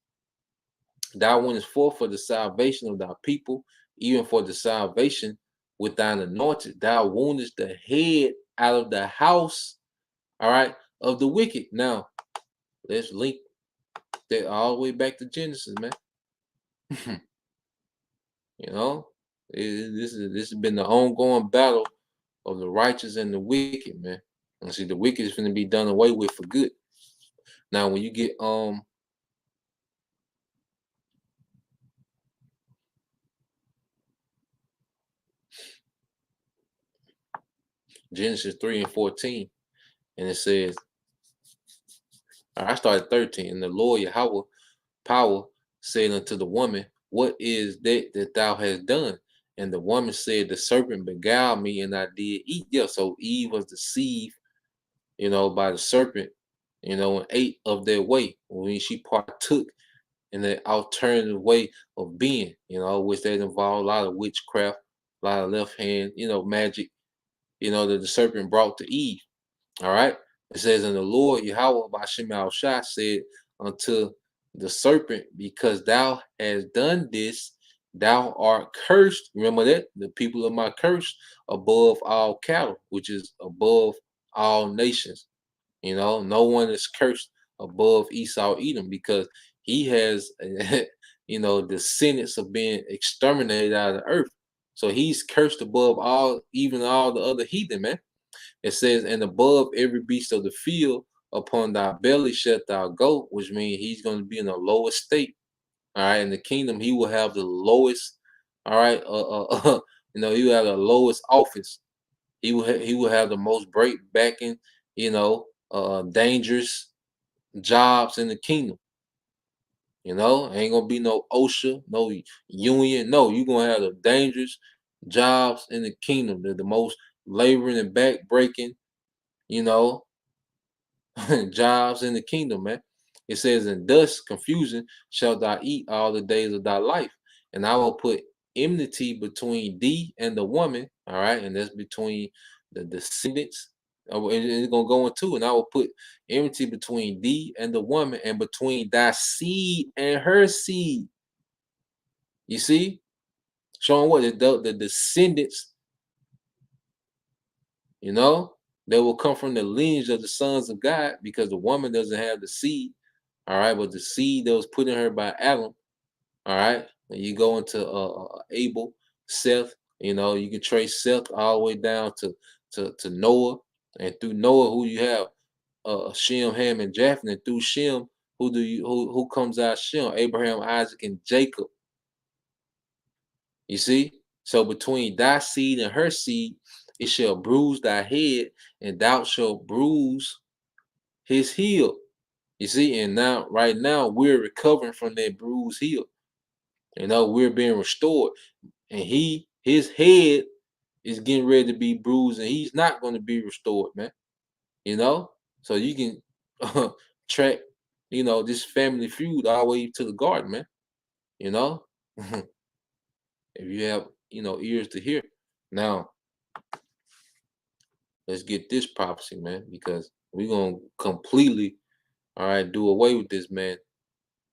thou wentest forth for the salvation of thy people, even for the salvation with thine anointed. Thou woundest the head out of the house, all right, of the wicked. Now, let's link that all the way back to Genesis, man. This has been the ongoing battle of the righteous and the wicked, man. And see, the wicked is going to be done away with for good. Now, when you get Genesis 3 and 14, and it says, I started 13, and the Lord Yahweh power said unto the woman, what is that thou hast done? And the woman said, the serpent beguiled me, and I did eat. Yeah, so Eve was deceived, by the serpent, and ate of their way when she partook in the alternative way of being, which that involved a lot of witchcraft, a lot of left hand, magic, that the serpent brought to Eve. All right. It says, and the Lord Yahweh Ba'Shem Al Shah said unto the serpent, because thou hast done this, thou art cursed. Remember that? The people of my curse above all cattle, which is above all nations. No one is cursed above Esau Edom because he has, descendants of being exterminated out of the earth. So he's cursed above all, even all the other heathen, man. It says, and above every beast of the field, upon thy belly shalt thou go, which means he's going to be in a lower state. All right, in the kingdom, he will have the lowest. All right, he will have the lowest office. He will have the most break backing, dangerous jobs in the kingdom. Ain't gonna be no OSHA, no union. No, you're gonna have the dangerous jobs in the kingdom. They're the most laboring and back breaking, you know, jobs in the kingdom, man. It says, "In dust, confusion shalt thou eat all the days of thy life, and I will put enmity between thee and the woman." All right, and that's between the descendants. And it's gonna go into, and I will put enmity between thee and the woman, and between thy seed and her seed. You see, showing what the descendants, you know, they will come from the lineage of the sons of God, because the woman doesn't have the seed. All right, but the seed that was put in her by Adam. All right, and you go into Abel, Seth. You can trace Seth all the way down to Noah, and through Noah, who you have, Shem, Ham, and Japheth, and through Shem, who comes out of Shem? Abraham, Isaac, and Jacob. You see, so between thy seed and her seed, it shall bruise thy head, and thou shalt bruise his heel. You see, and now, right now, we're recovering from that bruised heel. We're being restored, and his head is getting ready to be bruised, and he's not going to be restored, man. So you can track, this family feud all the way to the garden, man. If you have, ears to hear. Now, let's get this prophecy, man, because we're gonna completely, all right, do away with this man.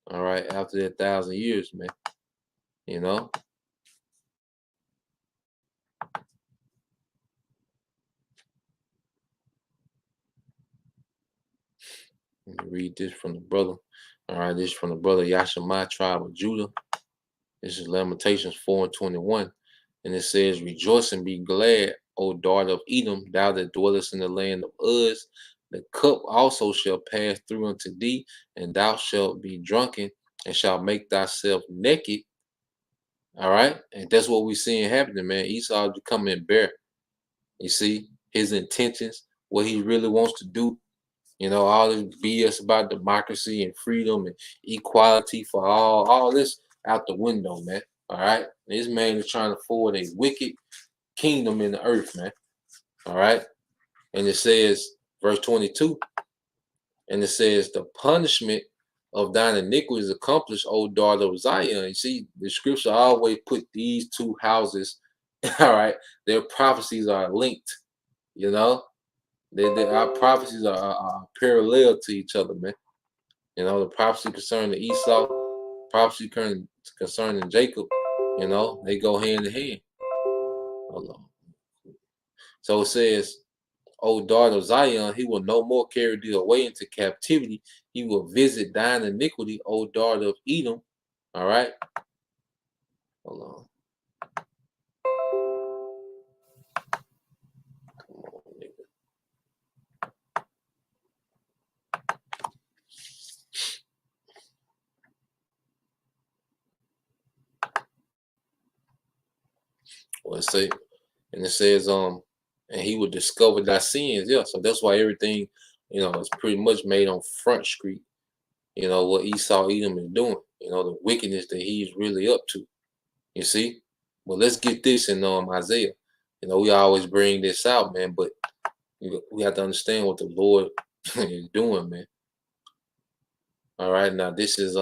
All right, after that 1,000 years, man. You know. Let me read this from the brother. All right, this is from the brother Yashamai, tribe of Judah. This is Lamentations 4:21. And it says, "Rejoice and be glad, O daughter of Edom, thou that dwellest in the land of Uz. The cup also shall pass through unto thee, and thou shalt be drunken, and shalt make thyself naked." All right, and that's what we're seeing happening, man. Esau becoming bare. You see his intentions, what he really wants to do. All this BS about democracy and freedom and equality for all this out the window, man. All right, this man is trying to forward a wicked kingdom in the earth, man. All right, and it says, verse 22, and it says, "The punishment of thine iniquity is accomplished, O daughter of Zion." You see, the scripture always put these two houses, all right, their prophecies are linked, our prophecies are parallel to each other, man. The prophecy concerning Esau, prophecy concerning Jacob, they go hand in hand. Hold on. So it says, "O daughter of Zion, he will no more carry thee away into captivity. He will visit thine iniquity, O daughter of Edom." All right. Hold on. Come on, nigga. Well, it says, and he will discover thy sins. Yeah, so that's why everything, is pretty much made on Front Street. What Esau Edom is doing. The wickedness that he's really up to. You see? Well, let's get this in Isaiah. We always bring this out, man, but we have to understand what the Lord is doing, man. All right, now this is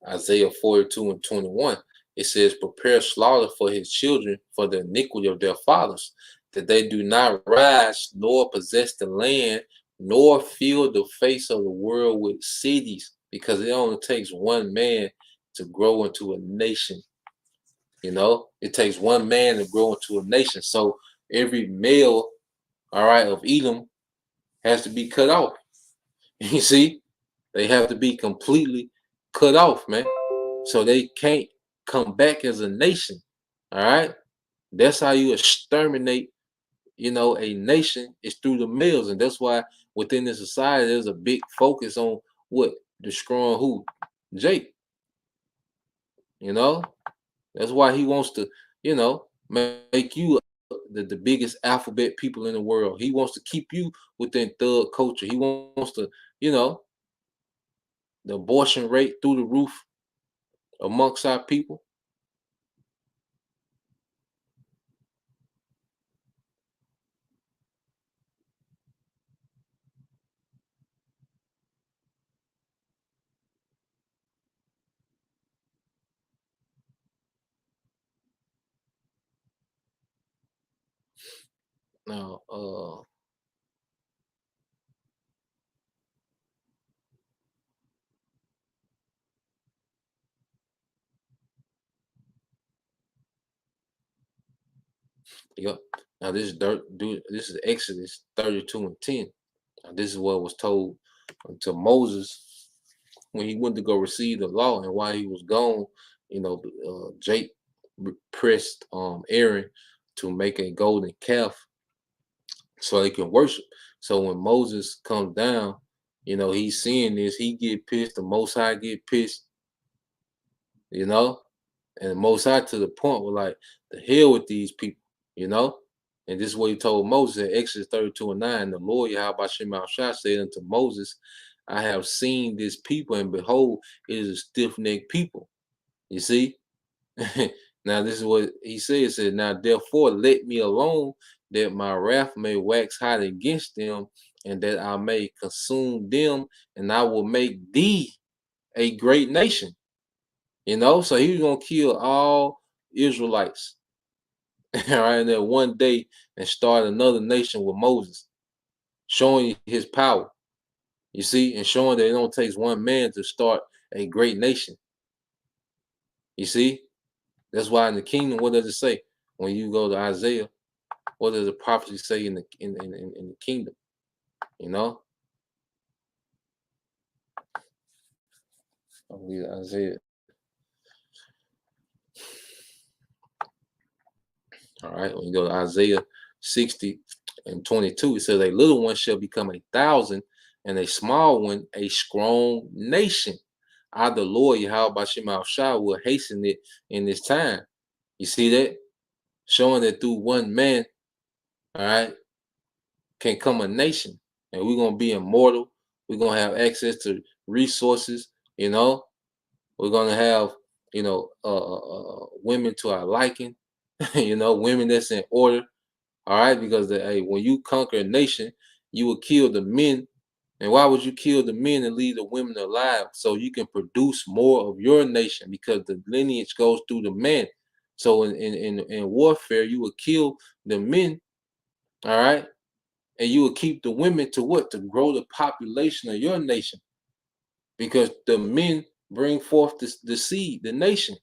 Isaiah 42:21. It says, "Prepare slaughter for his children for the iniquity of their fathers, that they do not rise nor possess the land, nor fill the face of the world with cities," because it only takes one man to grow into a nation. It takes one man to grow into a nation. So every male, all right, of Edom has to be cut off. You see, they have to be completely cut off, man. So they can't come back as a nation. All right. That's how you exterminate, a nation is through the males. And that's why within the society, there's a big focus on what destroying who? Jake. You know, that's why he wants to, make you the biggest alphabet people in the world. He wants to keep you within thug culture. He wants to, you know, the abortion rate through the roof amongst our people. Now, yep. Now this dirt, dude. This is Exodus 32:10. Now, this is what was told to Moses when he went to go receive the law, and while he was gone, Jake pressed Aaron to make a golden calf so they can worship. So when Moses comes down, he's seeing this, he get pissed, the Most High get pissed, you know, and the Most High to the point where like, the hell with these people, you know. And this is what he told Moses in Exodus 32:9. The Lord Yahweh Shai said unto Moses, I have seen this people, and behold, it is a stiff-necked people. You see? Now, this is what he said. He said, now, therefore, let me alone, that my wrath may wax hot against them, and that I may consume them, and I will make thee a great nation. So he was going to kill all Israelites, all right, in that one day, and start another nation with Moses, showing his power, you see, and showing that it don't take one man to start a great nation. You see? That's why in the kingdom, what does it say? When you go to Isaiah, what does the prophecy say in the kingdom? You know? I believe Isaiah. All right, when you go to Isaiah 60:22, it says, a little one shall become 1,000, and a small one a strong nation. I, the Lord, Yahweh Shema Shai, will hasten it in this time. You see that? Showing that through one man, all right, can come a nation. And we're going to be immortal. We're going to have access to resources, you know. We're going to have, women to our liking, women that's in order, all right, because when you conquer a nation, you will kill the men. And why would you kill the men and leave the women alive? So you can produce more of your nation, because the lineage goes through the men. So in warfare, you will kill the men, all right, and you will keep the women to what? To grow the population of your nation, because the men bring forth the seed, the nation.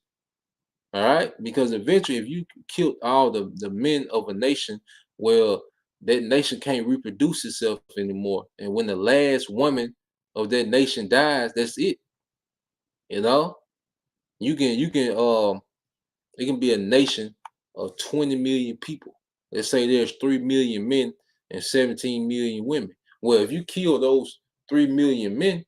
All right, because eventually, if you kill all the men of a nation, well, that nation can't reproduce itself anymore. And when the last woman of that nation dies, that's it. You know, it can be a nation of 20 million people. Let's say there's 3 million men and 17 million women. Well, if you kill those 3 million men,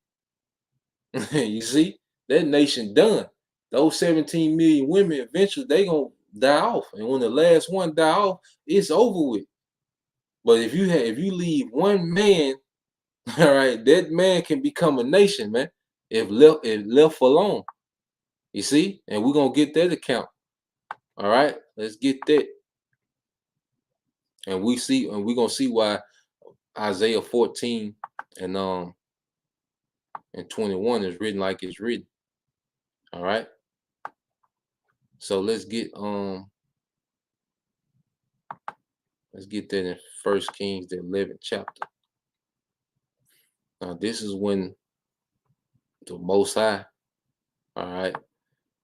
you see, that nation done. Those 17 million women, eventually they gonna die off. And when the last one die off, it's over with. But if you leave one man, all right, that man can become a nation, man. If left alone. You see? And we're gonna get that account. All right, let's get that. And we're gonna see why Isaiah 14 and 21 is written like it's written. All right. So let's get that in First Kings, the 11th chapter. Now this is when the Most High, all right,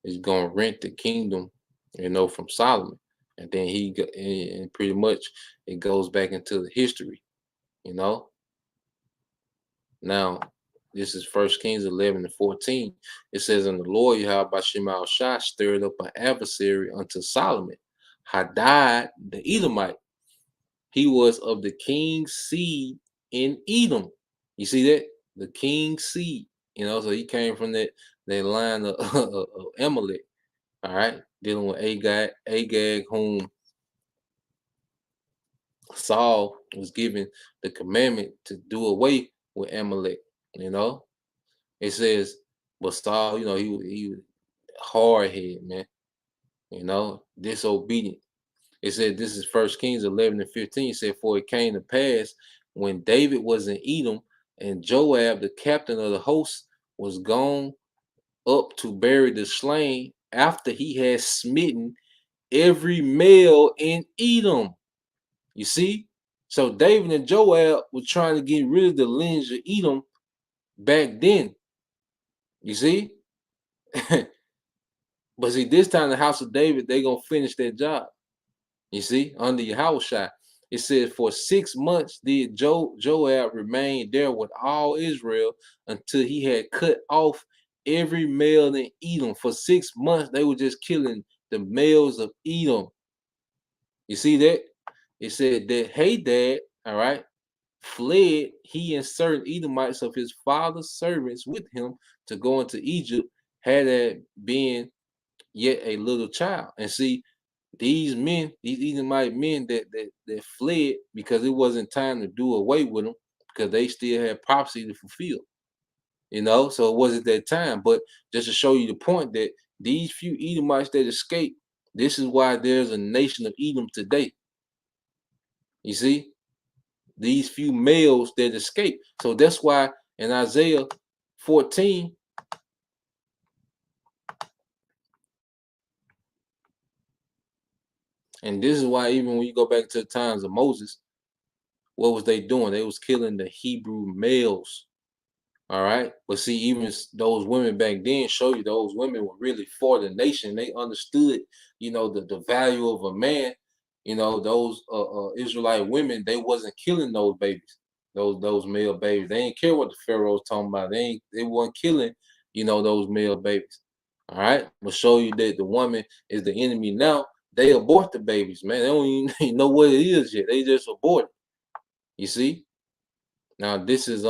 is gonna rent the kingdom, from Solomon, and then and pretty much it goes back into the history, you know. Now this is First Kings 11:14. It says, "And the Lord Yahweh Shema Shai stirred up an adversary unto Solomon, Hadad the Edomite. He was of the king's seed in Edom." You see that? The king's seed. You know, so he came from that line of Amalek. All right, dealing with Agag, whom Saul was given the commandment to do away with Amalek. You know, it says, but Saul, you know, he hard head, man. You know, disobedient. It said this is First Kings 11:15. It said, for it came to pass when David was in Edom, and Joab, the captain of the host, was gone up to bury the slain after he had smitten every male in Edom. You see? So David and Joab were trying to get rid of the lineage of Edom back then. You see? But see, this time the house of David, they gonna finish their job. You see, under Yahushua. It says, for 6 months did Joab remain there with all Israel until he had cut off every male in Edom. For 6 months, they were just killing the males of Edom. You see that? It said that Hadad, all right, fled, he and certain Edomites of his father's servants with him to go into Egypt, Hadad being yet a little child. And see, these men, these Edomite men that fled because it wasn't time to do away with them because they still had prophecy to fulfill. You know, so it wasn't that time. But just to show you the point that these few Edomites that escaped, this is why there's a nation of Edom today. You see, these few males that escaped. So that's why in Isaiah 14, and this is why even when you go back to the times of Moses, what was they doing? They was killing the Hebrew males. All right. But see, even those women back then show you those women were really for the nation. They understood, you know, the value of a man. You know, those Israelite women, they wasn't killing those babies, those male babies. They didn't care what the Pharaoh's talking about. They weren't killing, you know, those male babies. All right. But show you that the woman is the enemy now. They abort the babies, man. They don't even know what it is yet. They just abort it. You see? Now this is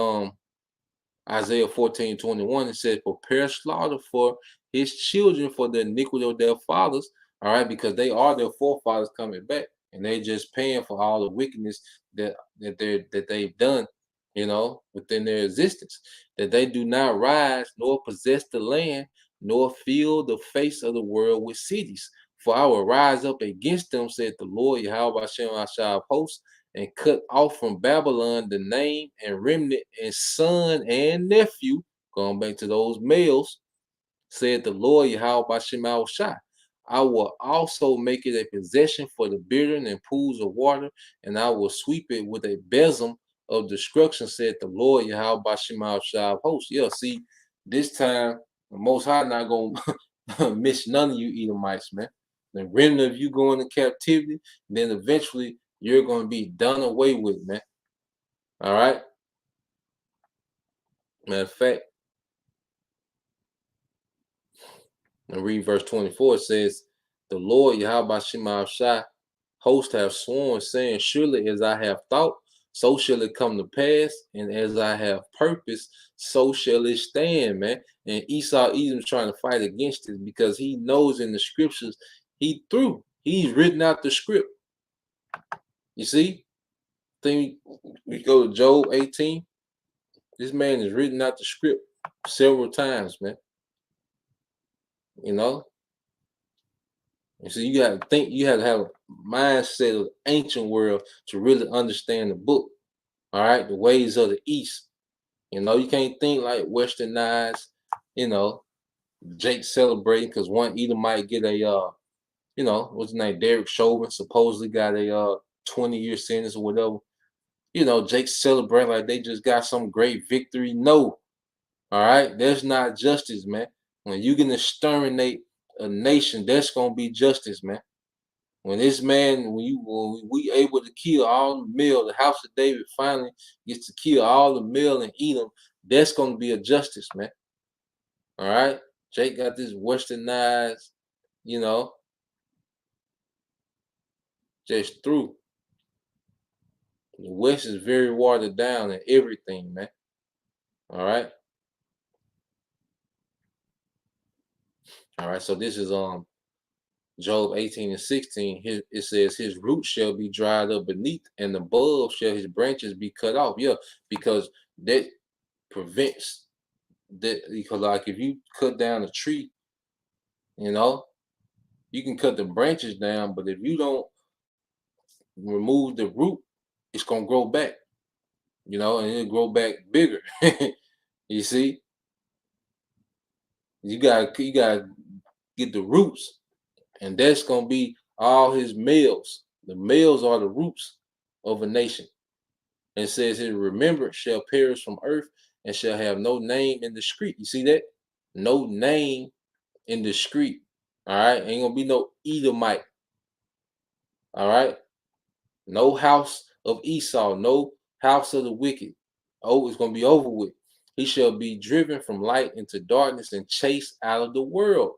Isaiah 14:21, it says, prepare slaughter for his children for the iniquity of their fathers. All right, because they are their forefathers coming back, and they just paying for all the wickedness that they've done, you know, within their existence. That they do not rise nor possess the land, nor fill the face of the world with cities. For I will rise up against them, said the Lord Yahweh Hashem of hosts, and cut off from Babylon the name and remnant and son and nephew, going back to those males, said the Lord Yahweh Shema Shai. I will also make it a possession for the bittern and pools of water, and I will sweep it with a besom of destruction, said the Lord Yahweh Shema Shai of hosts. Yeah, see, this time the Most High not gonna miss none of you Edomites, man. The remnant of you going to captivity, then eventually you're going to be done away with, man. All right. Matter of fact, and read verse 24, it says, the Lord Yahweh Shema Shai host have sworn, saying, surely as I have thought, so shall it come to pass, and as I have purposed, so shall it stand, man. And Esau Edom's trying to fight against it because he knows in the scriptures he through. He's written out the script. You see? Then we go to Job 18. This man has written out the script several times, man. You know? And so you got to think, you have to have a mindset of the ancient world to really understand the book. All right, the ways of the East. You know, you can't think like westernized, you know, Jake celebrating because one either might get a you know, what's his name? Derek Chauvin supposedly got a 20-year sentence or whatever. You know, Jake celebrating like they just got some great victory. No. All right, there's not justice, man. When you can exterminate a nation, that's gonna be justice, man. When this man, when we able to kill all the male, the house of David finally gets to kill all the male and eat them, that's gonna be a justice, man. All right, Jake got this westernized, you know, just through. The West is very watered down and everything, man. All right. All right, so this is Job 18:16. It says, his roots shall be dried up beneath, and above shall his branches be cut off. Yeah, because that prevents that, because like if you cut down a tree, you know, you can cut the branches down, but if you don't remove the root, it's gonna grow back, and it'll grow back bigger. You see, you gotta get the roots, and that's gonna be all his males. The males are the roots of a nation. And it says, his remembrance shall perish from earth and shall have no name in the street. You see that? No name in the street. All right. Ain't gonna be no Edomite. All right. No house of Esau, no house of the wicked. Oh, it's gonna be over with. He shall be driven from light into darkness and chased out of the world.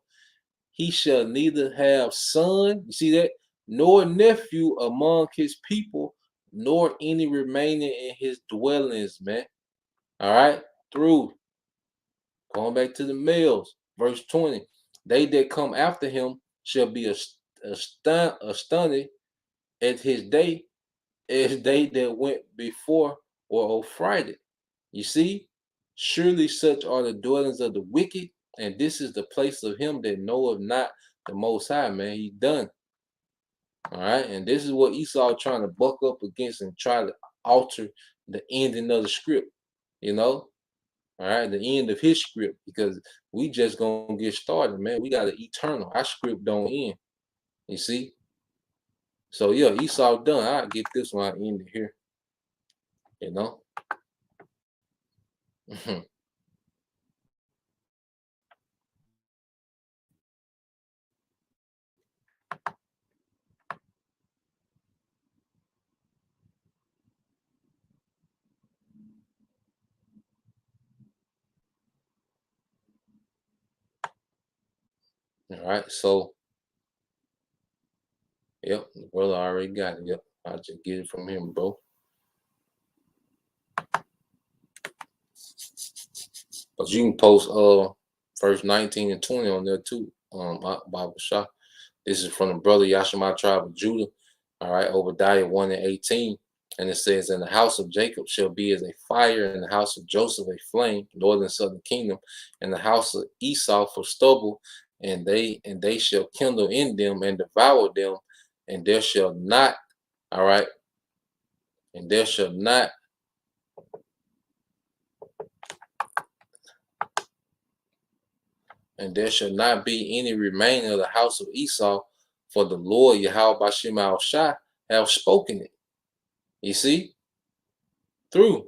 He shall neither have son, you see that, nor nephew among his people, nor any remaining in his dwellings, man. All right, through. Going back to the males, verse 20. They that come after him shall be astonished at his day, as they that went before or affrighted. You see, surely such are the dwellings of the wicked, and this is the place of him that knoweth not the Most High, man. He done. All right, and this is what Esau trying to buck up against and try to alter the ending of the script, all right, the end of his script, because we just gonna get started, man. We got an eternal. Our script don't end. You see? So yeah, Esau done. I'll get this one ended here. You know? All right, so yep, the brother already got it. Yep. I'll just get it from him, bro. But you can post verse 19 and 20 on there too. Bible Shah. This is from the brother Yashima tribe of Judah. All right, Obadiah 1 and 18. And it says, and the house of Jacob shall be as a fire, and the house of Joseph a flame, northern and southern kingdom, and the house of Esau for stubble, and they shall kindle in them and devour them, and there shall not, all right, and there shall not be any remaining of the house of Esau, for the Lord Yahweh Bashim al Shah have spoken it. You see? Through.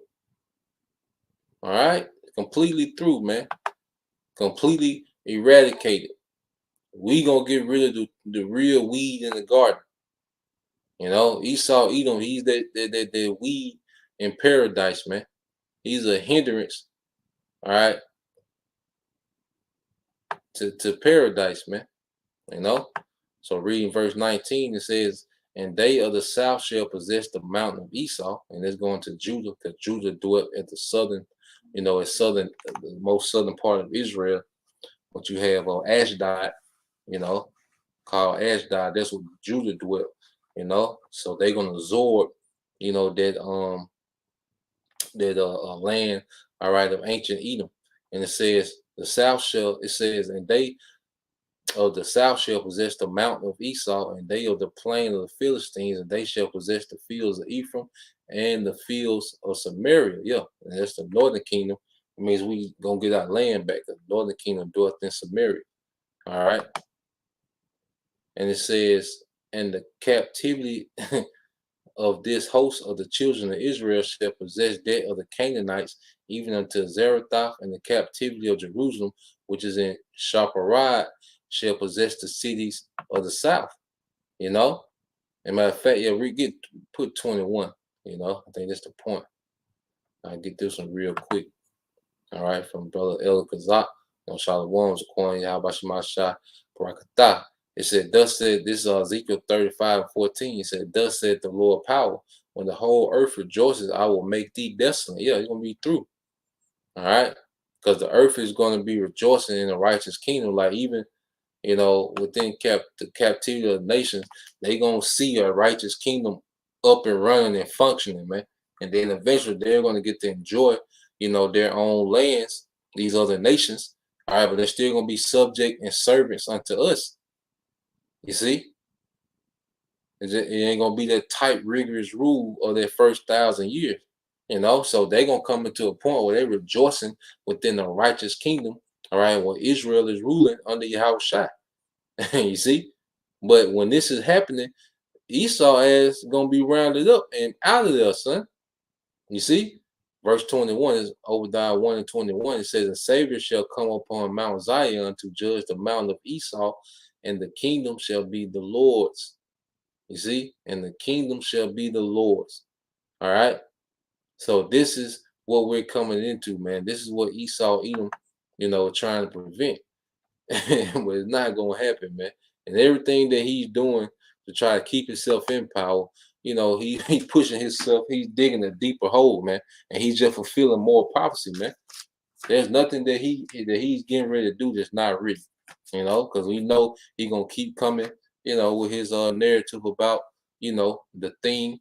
All right? Completely through, man. Completely eradicated. We gonna get rid of the real weed in the garden. Esau, Edom, he's that weed in paradise, man. He's a hindrance, all right, to paradise, man. So reading verse 19, it says, and they of the south shall possess the mountain of Esau, and it's going to Judah, because Judah dwelt at the southern, the most southern part of Israel. But you have Ashdod, called Ashdod. That's what Judah dwelt, So they're gonna absorb, that land, all right, of ancient Edom. And it says and they of the south shall possess the mountain of Esau, and they of the plain of the Philistines, and they shall possess the fields of Ephraim and the fields of Samaria. Yeah, and that's the northern kingdom. It means we gonna get our land back. The northern kingdom dwelleth in Samaria. All right. And it says, and the captivity of this host of the children of Israel shall possess that of the Canaanites, even unto Zarephath, and the captivity of Jerusalem, which is in Shapharad, shall possess the cities of the south. And matter of fact, yeah, we put 21. I think that's the point. I'll get this one real quick. All right, from brother El Kazak, Shalom, Zaquan, Yahabashima Shah, Barakatah. It said, thus said, this is Ezekiel 35:14. It said, thus said the Lord power, when the whole earth rejoices, I will make thee desolate. Yeah, it's going to be through. All right. Because the earth is going to be rejoicing in the righteous kingdom. Like even within the captivity of nations, they gonna see a righteous kingdom up and running and functioning, man. And then eventually they're gonna get to enjoy, their own lands, these other nations. All right, but they're still gonna be subject and servants unto us. You see, it ain't gonna be that tight, rigorous rule of their first 1,000 years. So they're gonna come into a point where they're rejoicing within the righteous kingdom. All right, where Israel is ruling under Yahushua. You see, but when this is happening, Esau is gonna be rounded up and out of there, son. You see, verse 21 is Obadiah 1 and 21. It says, "The Savior shall come upon Mount Zion to judge the mountain of Esau, and the kingdom shall be the Lord's." You see, and the kingdom shall be the Lord's. All right. So this is what we're coming into, man. This is what Esau Edom, trying to prevent. But it's not gonna happen, man. And everything that he's doing to try to keep himself in power, he pushing himself, he's digging a deeper hole, man, and he's just fulfilling more prophecy, man. There's nothing that he's getting ready to do that's not written, because we know he's gonna keep coming, with his narrative about, the thing,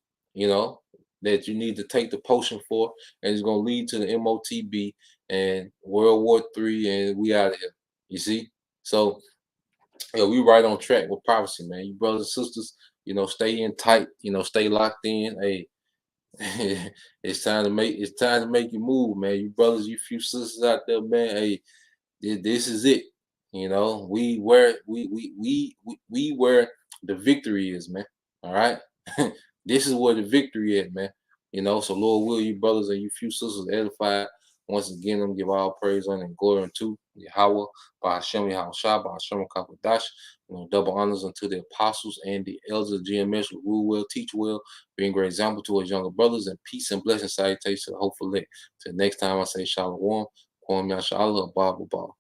that you need to take the potion for, and it's gonna lead to the MOTB and World War III, and we out of here. You see? So we right on track with prophecy, man. You brothers and sisters, stay in tight, stay locked in. Hey, it's time to make you move, man. You brothers, you few sisters out there, man. Hey, this is it. We where the victory is, man. All right. This is where the victory is, man. So Lord will you brothers and you few sisters edified. Once again, I'm give all praise and glory unto Yahweh, by Hashem Yahushua, by Hashem Kakadash. Double honors unto the apostles and the elders of GMS who rule well, teach well, being great example to his younger brothers, and peace and blessing salutations to the hopeful. Till next time, I say Shalom, Kwam Yashala, Baba Baba.